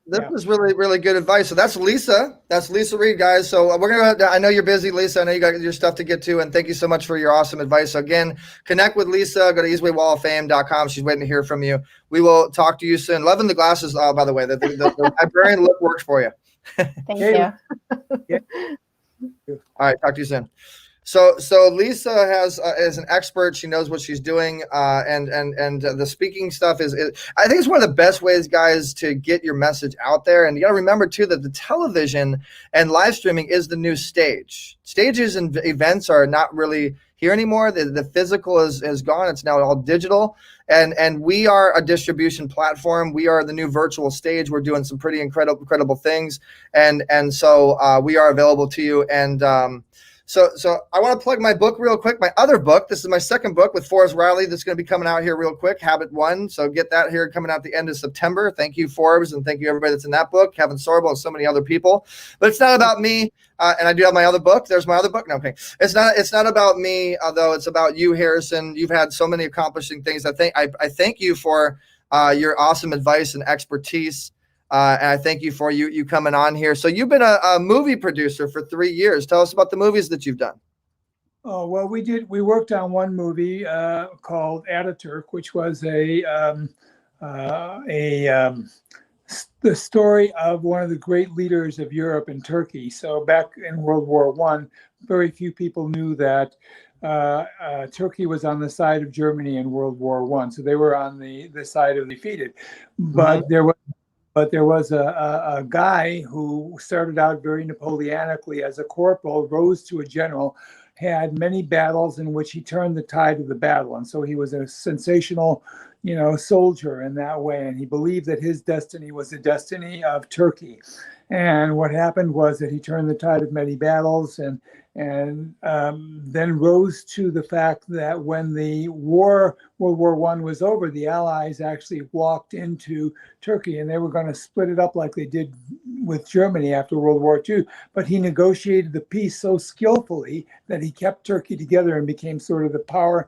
This is really, really good advice. So that's Lisa. That's Lisa Reid, guys. So we're going to, I know you're busy, Lisa. I know you got your stuff to get to, and thank you so much for your awesome advice. So again, connect with Lisa. Go to eZWayWallOfFame.com. She's waiting to hear from you. We will talk to you soon. Loving the glasses, by the way. The librarian look works for you. Thank you. All right. Talk to you soon. So Leisa is an expert. She knows what she's doing, and the speaking stuff is I think it's one of the best ways, guys, to get your message out there. And you got to remember too that the television and live streaming is the new stage. Stages and events are not really here anymore. The physical is gone. It's now all digital. And we are a distribution platform. We are the new virtual stage. We're doing some pretty incredible things, and so we are available to you. And So I want to plug my book real quick. My other book, this is my second book with Forrest Riley, that's going to be coming out here real quick, Habit 1. So get that here coming out the end of September. Thank you, Forbes, and thank you everybody that's in that book, Kevin Sorbo and so many other people. But it's not about me, and I do have my other book. There's my other book. No, okay. It's not about me, though. It's about you, Harrison. You've had so many accomplishing things. I thank you for your awesome advice and expertise. And I thank you for you coming on here. So you've been a movie producer for 3 years. Tell us about the movies that you've done. Oh, well, we worked on one movie called Ataturk, which was the story of one of the great leaders of Europe and Turkey. So back in World War I, very few people knew that Turkey was on the side of Germany in World War I. So they were on the side of the defeated. But there was a guy who started out very Napoleonically as a corporal, rose to a general, had many battles in which he turned the tide of the battle. And so he was a sensational, soldier in that way. And he believed that his destiny was the destiny of Turkey. And what happened was that he turned the tide of many battles and then rose to the fact that when the World War I was over, the Allies actually walked into Turkey and they were going to split it up like they did with Germany after World War II. But he negotiated the peace so skillfully that he kept Turkey together and became sort of the power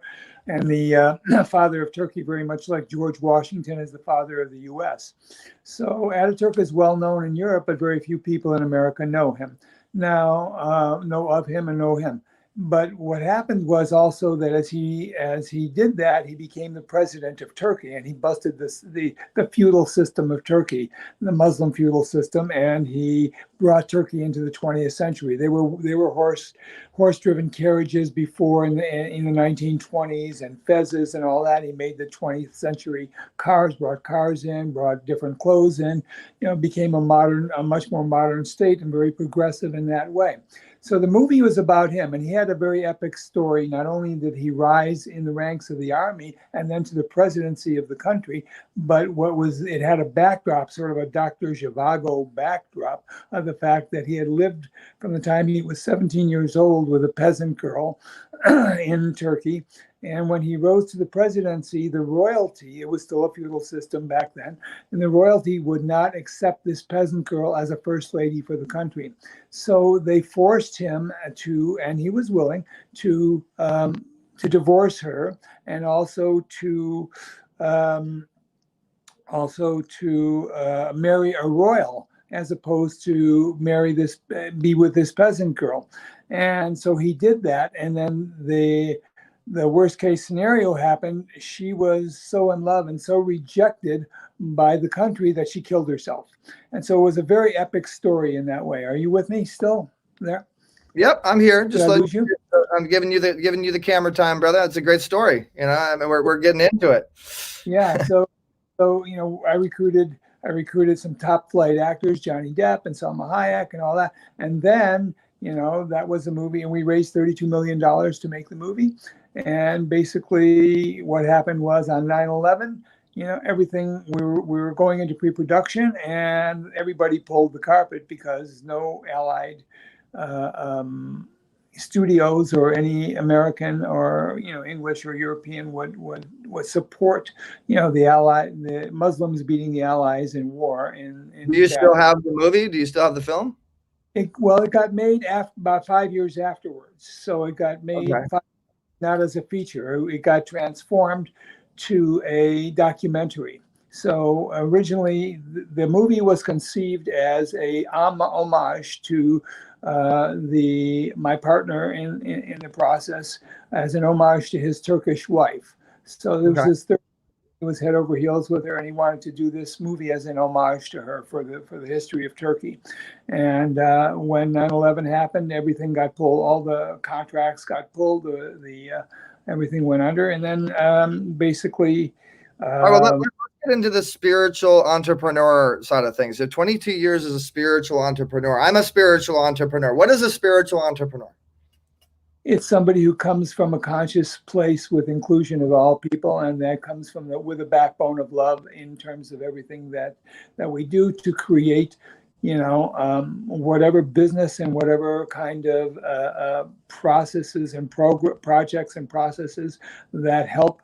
and the father of Turkey, very much like George Washington is the father of the U.S. So Ataturk is well known in Europe, but very few people in America know him. Now know of him and know him. but what happened was also that as he did that, he became the president of Turkey, and he busted the feudal system of Turkey, the Muslim feudal system, and he brought Turkey into the 20th century. They were horse-driven carriages before in the 1920s, and fezzes and all that. He made the 20th century cars, brought cars in, brought different clothes in, became a much more modern state and very progressive in that way. So the movie was about him, and he had a very epic story. Not only did he rise in the ranks of the army and then to the presidency of the country, but it had a backdrop, sort of a Dr. Zhivago backdrop of the fact that he had lived from the time he was 17 years old with a peasant girl in Turkey. And when he rose to the presidency, the royalty, it was still a feudal system back then, and the royalty would not accept this peasant girl as a first lady for the country. So they forced him to, and he was willing to divorce her, and also to marry a royal, as opposed to be with this peasant girl. And so he did that, and then the worst case scenario happened. She was so in love and so rejected by the country that she killed herself. And so it was a very epic story in that way. Are you with me still there? Yep, I'm here. Just lose you? I'm giving you the camera time, brother. That's a great story. I mean, we're getting into it. Yeah. So I recruited some top flight actors, Johnny Depp and Salma Hayek and all that. And then, that was a movie, and we raised $32 million to make the movie. And basically what happened was on 9/11, everything, we were going into pre-production, and everybody pulled the carpet because no Allied studios or any American or English or European would support the Muslims beating the Allies in war. Do you still have the movie? Do you still have the film? It got made about 5 years afterwards. So it got made not as a feature. It got transformed to a documentary. So originally, the movie was conceived as a homage to my partner in the process, as an homage to his Turkish wife. So there was this he was head over heels with her, and he wanted to do this movie as an homage to her for the history of Turkey. And when 9/11 happened, everything got pulled. All the contracts got pulled. Everything went under, and then basically. All right, well, let's get into the spiritual entrepreneur side of things. So 22 years as a spiritual entrepreneur. I'm a spiritual entrepreneur. What is a spiritual entrepreneur? It's somebody who comes from a conscious place with inclusion of all people, and that comes from with a backbone of love in terms of everything that we do to create, whatever business and whatever kind of processes and projects and processes that help,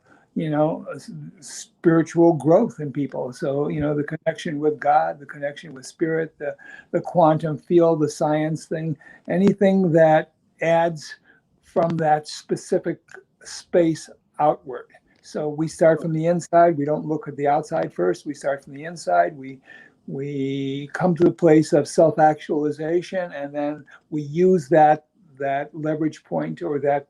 spiritual growth in people. So, the connection with God, the connection with spirit, the quantum field, the science thing, anything that adds from that specific space outward. So we start from the inside. We don't look at the outside first. We start from the inside. We come to the place of self-actualization, and then we use that leverage point or that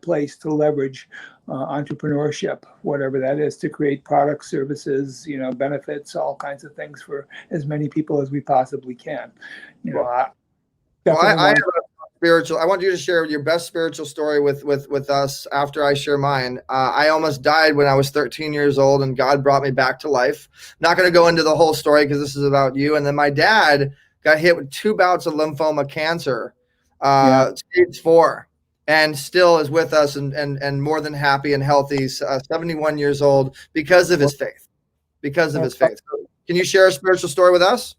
place to leverage entrepreneurship, whatever that is, to create products, services, benefits, all kinds of things for as many people as we possibly can. I have a spiritual. I want you to share your best spiritual story with us after I share mine. I almost died when I was 13 years old, and God brought me back to life. Not going to go into the whole story because this is about you. And then my dad got hit with 2 bouts of lymphoma cancer, stage 4, and still is with us and more than happy and healthy. 71 years old because of his faith. So, can you share a spiritual story with us?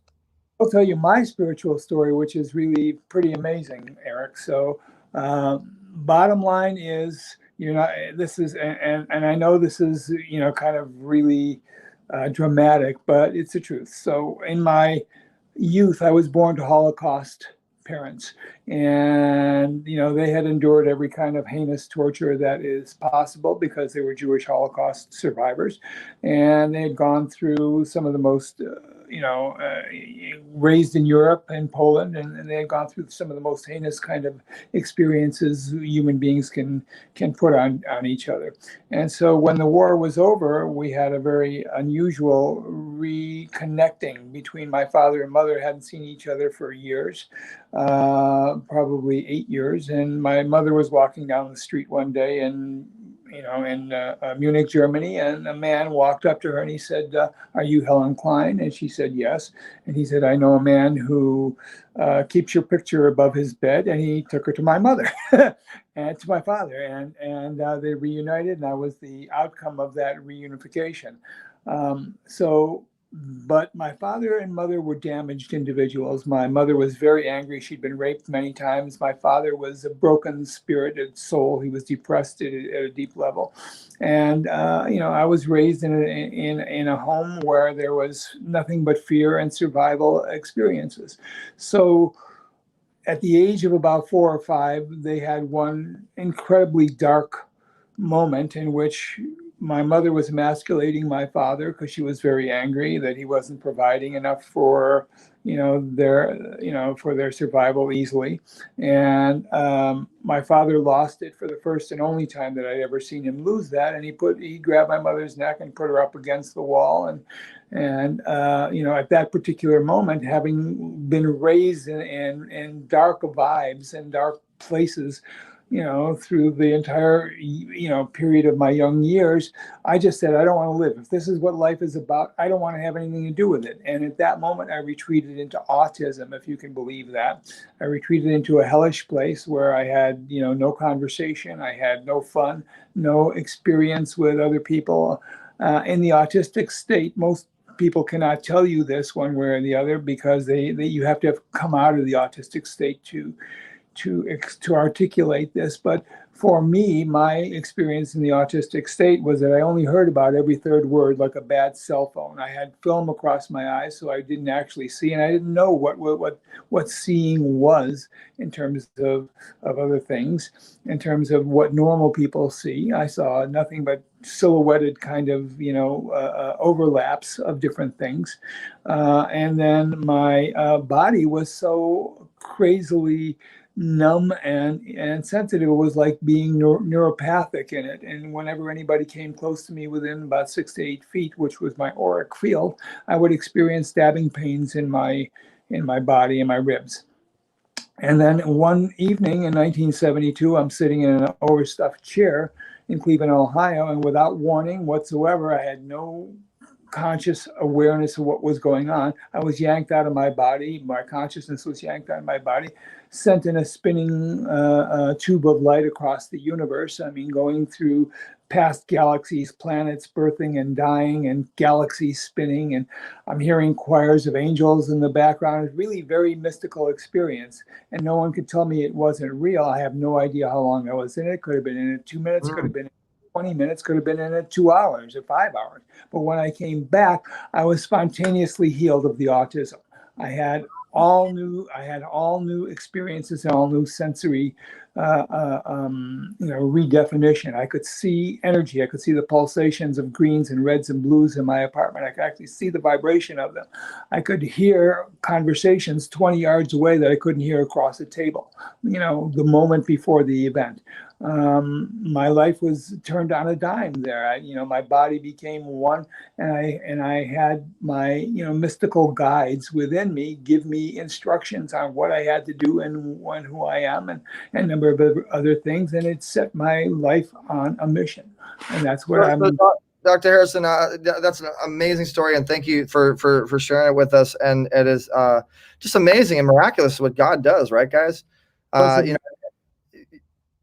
I'll tell you my spiritual story, which is really pretty amazing, Eric. So, bottom line is, this is, and I know this is, kind of really dramatic, but it's the truth. So, in my youth, I was born to Holocaust parents, and they had endured every kind of heinous torture that is possible because they were Jewish Holocaust survivors, and they had gone through some of the most raised in Europe and Poland, and they had gone through some of the most heinous kind of experiences human beings can put on each other. And so when the war was over, we had a very unusual reconnecting between my father and mother. Hadn't seen each other for years, probably 8 years. And my mother was walking down the street one day in Munich, Germany, and a man walked up to her and he said, "Are you Helen Klein?" And she said, "Yes." And he said, "I know a man who keeps your picture above his bed." And he took her to my mother and to my father, and they reunited, and I was the outcome of that reunification. But my father and mother were damaged individuals. My mother was very angry. She'd been raped many times. My father was a broken spirited soul. He was depressed at a deep level. And, I was raised in a home where there was nothing but fear and survival experiences. So at the age of about 4 or 5, they had one incredibly dark moment in which my mother was emasculating my father because she was very angry that he wasn't providing enough for their survival easily. And my father lost it for the first and only time that I'd ever seen him lose that. And he grabbed my mother's neck and put her up against the wall. And at that particular moment, having been raised in dark vibes and dark places, through the entire, period of my young years, I just said, I don't want to live. If this is what life is about, I don't want to have anything to do with it. And at that moment, I retreated into autism, if you can believe that. I retreated into a hellish place where I had, no conversation. I had no fun, no experience with other people. In the autistic state, most people cannot tell you this one way or the other because you have to have come out of the autistic state to articulate this. But for me, my experience in the autistic state was that I only heard about every third word like a bad cell phone. I had film across my eyes, so I didn't actually see, and I didn't know what seeing was in terms of other things. In terms of what normal people see, I saw nothing but silhouetted kind of overlaps of different things, and then my body was so crazily numb and sensitive. It was like being neuropathic in it. And whenever anybody came close to me within about 6 to 8 feet, which was my auric field, I would experience stabbing pains in my body and my ribs. And then one evening in 1972, I'm sitting in an overstuffed chair in Cleveland, Ohio, and without warning whatsoever, I had no conscious awareness of what was going on. I was yanked out of my body. My consciousness was yanked out of my body, sent in a spinning tube of light across the universe. I mean, going through past galaxies, planets birthing and dying, and galaxies spinning. And I'm hearing choirs of angels in the background. It's really very mystical experience. And no one could tell me it wasn't real. I have no idea how long I was in it. Could have been in it 2 minutes, could have been 20 minutes, could have been in it 2 hours or 5 hours. But when I came back, I was spontaneously healed of the autism. I had all new experiences and all new sensory redefinition. I could see energy. I could see the pulsations of greens and reds and blues in my apartment. I could actually see the vibration of them. I could hear conversations 20 yards away that I couldn't hear across the table, the moment before the event. My life was turned on a dime there. My body became one, and I had my mystical guides within me give me instructions on what I had to do and who I am, and a number of other things, and it set my life on a mission, and that's what I'm. Dr. Harrison, that's an amazing story, and thank you for sharing it with us. And it is just amazing and miraculous what God does, right, guys?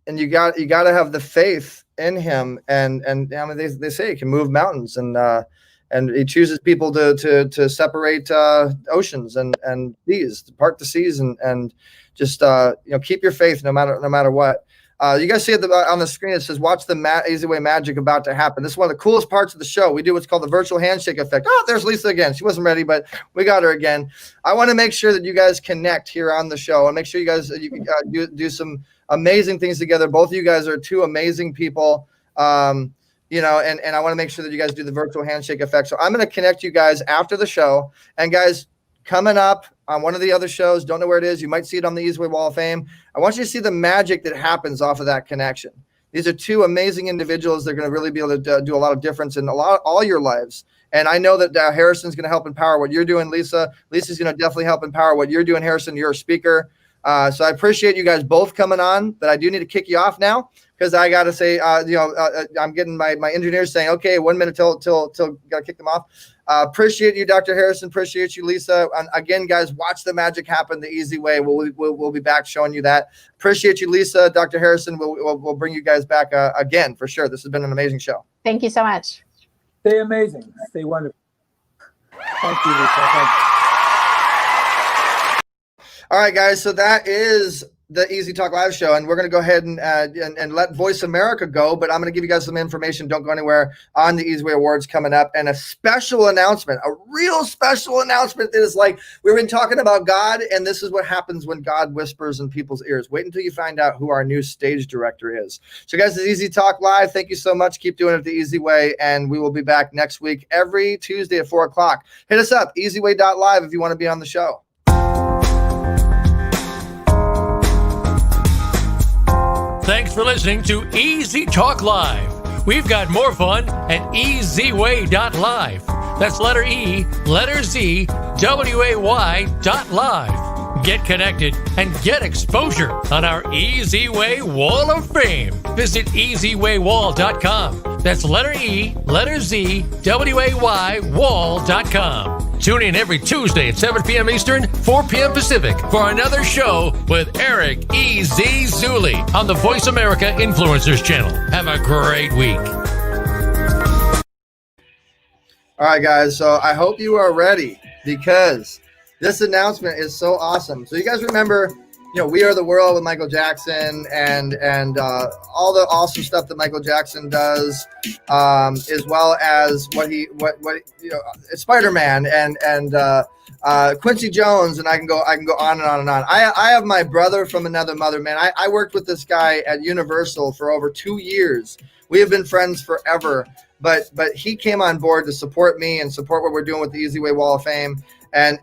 And you got to have the faith in Him, and I mean they say He can move mountains, and He chooses people to separate oceans and seas, to part the seas, and just keep your faith no matter what. You guys see it on the screen. It says, "Watch the eZWay magic about to happen." This is one of the coolest parts of the show. We do what's called the virtual handshake effect. Oh, there's Leisa again. She wasn't ready, but we got her again. I want to make sure that you guys connect here on the show, and make sure you guys do some amazing things together. Both of you guys are two amazing people. and I want to make sure that you guys do the virtual handshake effect. So I'm going to connect you guys after the show. And guys, coming up on one of the other shows, don't know where it is. You might see it on the eZWay Wall of Fame. I want you to see the magic that happens off of that connection. These are two amazing individuals. They're going to really be able to do a lot of difference in all your lives. And I know that Harrison's going to help empower what you're doing, Leisa. Lisa's going to definitely help empower what you're doing, Harrison. You're a speaker. So I appreciate you guys both coming on, but I do need to kick you off now because I got to say, I'm getting my engineers saying, okay, 1 minute till got to kick them off. Appreciate you, Dr. Harrison. Appreciate you, Leisa. And again, guys, watch the magic happen the eZWay. We'll be back showing you that. Appreciate you, Leisa. Dr. Harrison, we'll bring you guys back again for sure. This has been an amazing show. Thank you so much. Stay amazing. Stay wonderful. Thank you, Lisa. Thank you. All right, guys. So that is the Easy Talk Live show, and we're going to go ahead and let Voice America go, but I'm going to give you guys some information. Don't go anywhere on the eZWay Awards coming up, and a special announcement, a real special announcement that is like, we've been talking about God, and this is what happens when God whispers in people's ears. Wait until you find out who our new stage director is. So guys, this is Easy Talk Live. Thank you so much. Keep doing it the eZWay, and we will be back next week every Tuesday at 4 o'clock. Hit us up, eZWay.live, if you want to be on the show. Thanks for listening to Easy Talk Live. We've got more fun at eZWay.live. That's letter E, letter Z, WAY.live. Get connected and get exposure on our eZWay Wall of Fame. Visit eZWayWall.com. That's letter E, letter Z, WAY Wall.com. Tune in every Tuesday at 7 p.m. Eastern, 4 p.m. Pacific for another show with Eric eZWay on the Voice America Influencers Channel. Have a great week. All right, guys. So I hope you are ready because this announcement is so awesome. So you guys remember, We Are the World with Michael Jackson and all the awesome stuff that Michael Jackson does, as well as Spider-Man and Quincy Jones, and I can go on and on and on. I have my brother from another mother, man. I worked with this guy at Universal for over 2 years. We have been friends forever, but he came on board to support me and support what we're doing with the eZWay Wall of Fame, and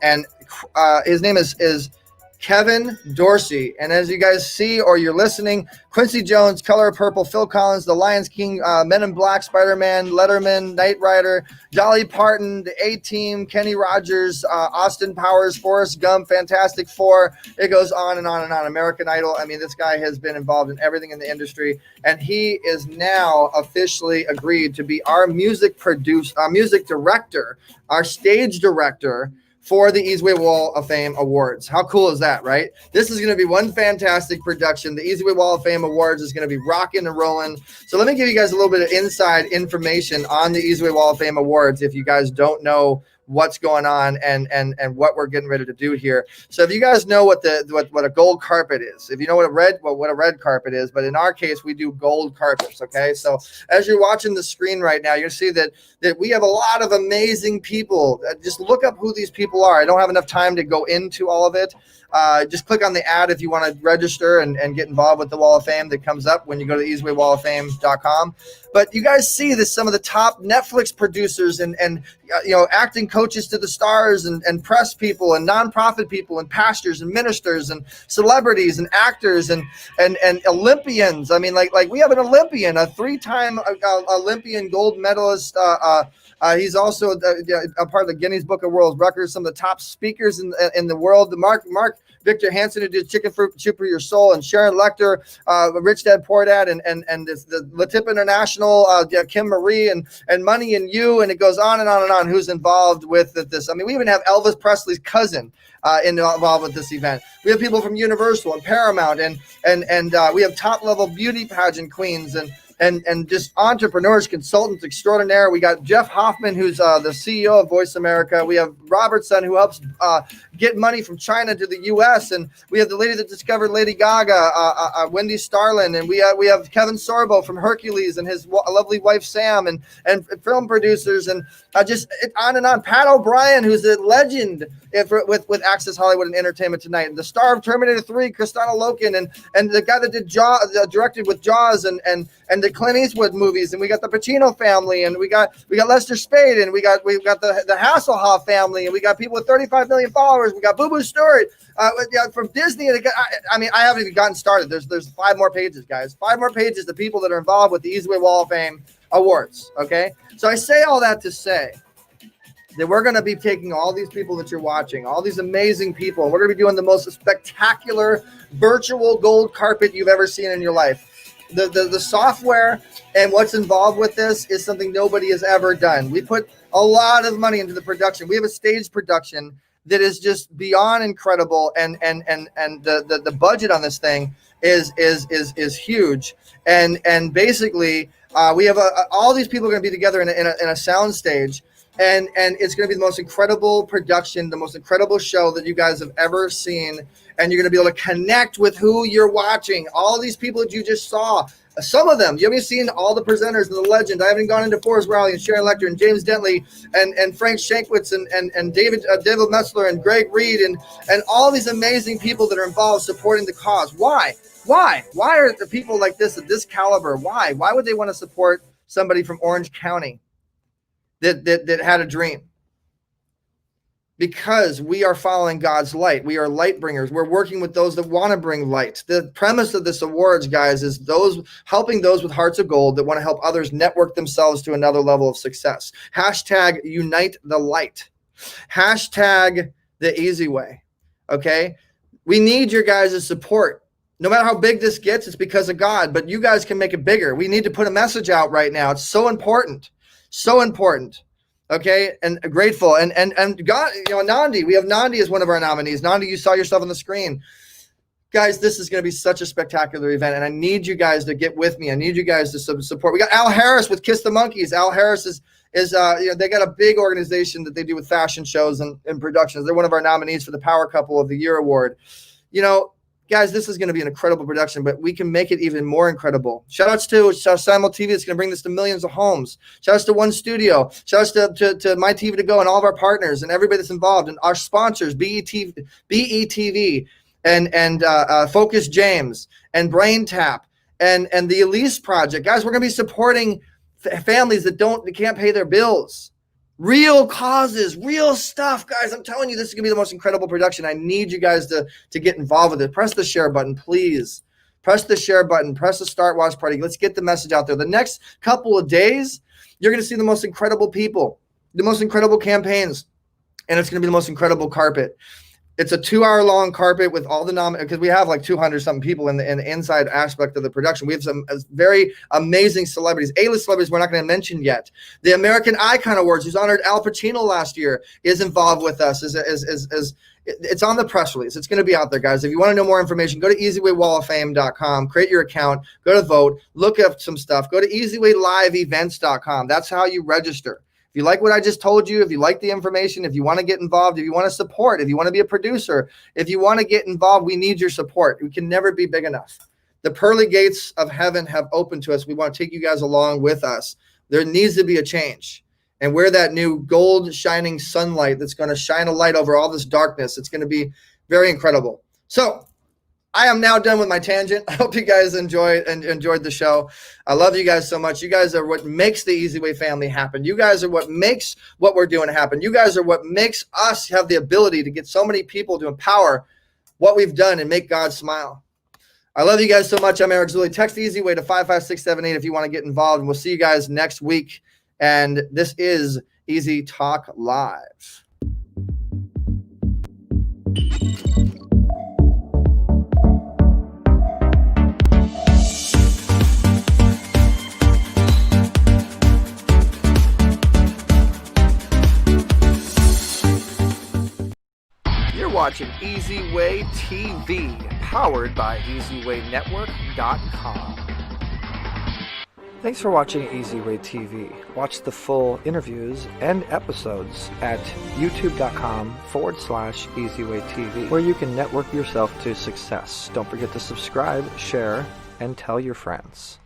his name is Kevin Dorsey. And as you guys see or you're listening, Quincy Jones, Color of Purple, Phil Collins, The Lion King, Men in Black, Spider-Man, Letterman, Knight Rider, Dolly Parton, The A-Team, Kenny Rogers, Austin Powers, Forrest Gump, Fantastic Four. It goes on and on and on. American Idol. I mean, this guy has been involved in everything in the industry, and he is now officially agreed to be our music director, our stage director for the eZWay Wall of Fame Awards. How cool is that, right? This is going to be one fantastic production. The eZWay Wall of Fame Awards is going to be rocking and rolling. So let me give you guys a little bit of inside information on the eZWay Wall of Fame Awards if you guys don't know what's going on and what we're getting ready to do here. So if you guys know what a gold carpet is, if you know what a red carpet is, but in our case we do gold carpets. Okay, so as you're watching the screen right now, you'll see that we have a lot of amazing people. Just look up who these people are. I don't have enough time to go into all of it. Just click on the ad if you want to register and get involved with the Wall of Fame that comes up when you go to eZWayWallOfFame.com. But you guys see this, some of the top Netflix producers and acting coaches to the stars and press people and nonprofit people and pastors and ministers and celebrities and actors and Olympians. I mean, like we have an Olympian, a 3-time Olympian gold medalist. He's also a part of the Guinness Book of World Records, some of the top speakers in the world. The Mark Victor Hansen, who did Chicken Soup for Your Soul, and Sharon Lecter, Rich Dad Poor Dad, and the Latip International, Kim Marie, and Money and You, and it goes on and on and on. Who's involved with this? I mean, we even have Elvis Presley's cousin involved with this event. We have people from Universal and Paramount, and we have top level beauty pageant queens and just entrepreneurs, consultants extraordinaire. We got Jeff Hoffman, who's the CEO of Voice America. We have Robertson, who helps get money from China to the U.S. And we have the lady that discovered Lady Gaga, Wendy Starlin. And we have Kevin Sorbo from Hercules and his lovely wife, Sam, and film producers. And just on and on. Pat O'Brien, who's a legend with Access Hollywood and Entertainment Tonight. And the star of Terminator 3, Kristanna Loken, and the guy that did directed with Jaws, and the Clint Eastwood movies, and we got the Pacino family, and we got Lester Spade, and we got the Hasselhoff family, and we got people with 35 million followers. We got Boo Boo Stewart from Disney. And I haven't even gotten started. There's 5 more pages, guys. 5 more pages of people that are involved with the eZWay Wall of Fame Awards. Okay, so I say all that to say that we're going to be taking all these people that you're watching, all these amazing people, and we're going to be doing the most spectacular virtual gold carpet you've ever seen in your life. The software and what's involved with this is something nobody has ever done. We put a lot of money into the production. We have a stage production that is just beyond incredible, and the budget on this thing is huge. And basically, we have all these people are going to be together in a sound stage. And it's going to be the most incredible production, the most incredible show that you guys have ever seen. And you're going to be able to connect with who you're watching. All these people that you just saw, some of them, you haven't seen all the presenters and the legend. I haven't gone into Forrest Rowley and Sharon Lecter and James Dentley and Frank Shankwitz and David Metzler and Greg Reid and all these amazing people that are involved supporting the cause. Why? Why are the people like this at this caliber? Why would they want to support somebody from Orange County that had a dream? Because we are following God's light. We are light bringers. We're working with those that want to bring light. The premise of this awards, guys, is helping those with hearts of gold that want to help others network themselves to another level of success. Hashtag unite the light. Hashtag the eZWay. Okay? We need your guys' support. No matter how big this gets, it's because of God, but you guys can make it bigger. We need to put a message out right now. It's so important. So important. Okay, and grateful. And God, Nandi, we have Nandi as one of our nominees. Nandi, you saw yourself on the screen. Guys, this is going to be such a spectacular event, and I need you guys to get with me. I need you guys to support. We got Al Harris with Kiss the Monkeys. Al Harris is they got a big organization that they do with fashion shows and productions. They're one of our nominees for the Power Couple of the Year award. Guys, this is going to be an incredible production, but we can make it even more incredible. Shout outs to Simul TV. It's going to bring this to millions of homes. Shout outs to One Studio. Shout outs to My TV to Go and all of our partners and everybody that's involved and our sponsors, BETV and Focus James and Brain Tap and the Elise Project. Guys, we're going to be supporting families that can't pay their bills. Real causes, real stuff, guys. I'm telling you, this is going to be the most incredible production. I need you guys to get involved with it. Press the share button, please. Press the share button. Press the start watch party. Let's get the message out there. The next couple of days, you're going to see the most incredible people, the most incredible campaigns, and it's going to be the most incredible carpet. It's a 2-hour-long carpet with all the because we have like 200-something people in the inside aspect of the production. We have some very amazing celebrities, A-list celebrities we're not going to mention yet. The American Icon Awards, who's honored Al Pacino last year, is involved with us. It's on the press release. It's going to be out there, guys. If you want to know more information, go to eZWayWallOfFame.com, create your account, go to vote, look up some stuff. Go to eZWayLiveEvents.com. That's how you register. If you like what I just told you, if you like the information, if you want to get involved, if you want to support, if you want to be a producer, if you want to get involved, we need your support. We can never be big enough. The pearly gates of heaven have opened to us. We want to take you guys along with us. There needs to be a change. And we're that new gold shining sunlight that's going to shine a light over all this darkness. It's going to be very incredible. So I am now done with my tangent. I hope you guys enjoyed the show. I love you guys so much. You guys are what makes the eZWay family happen. You guys are what makes what we're doing happen. You guys are what makes us have the ability to get so many people to empower what we've done and make God smile. I love you guys so much. I'm Eric Zuley. Text eZWay to 55678 if you want to get involved. And we'll see you guys next week. And this is Easy Talk Live. Watching eZWay TV, powered by eZWayNetwork.com. Thanks for watching eZWay TV. Watch the full interviews and episodes at youtube.com/eZWay TV, where you can network yourself to success. Don't forget to subscribe, share, and tell your friends.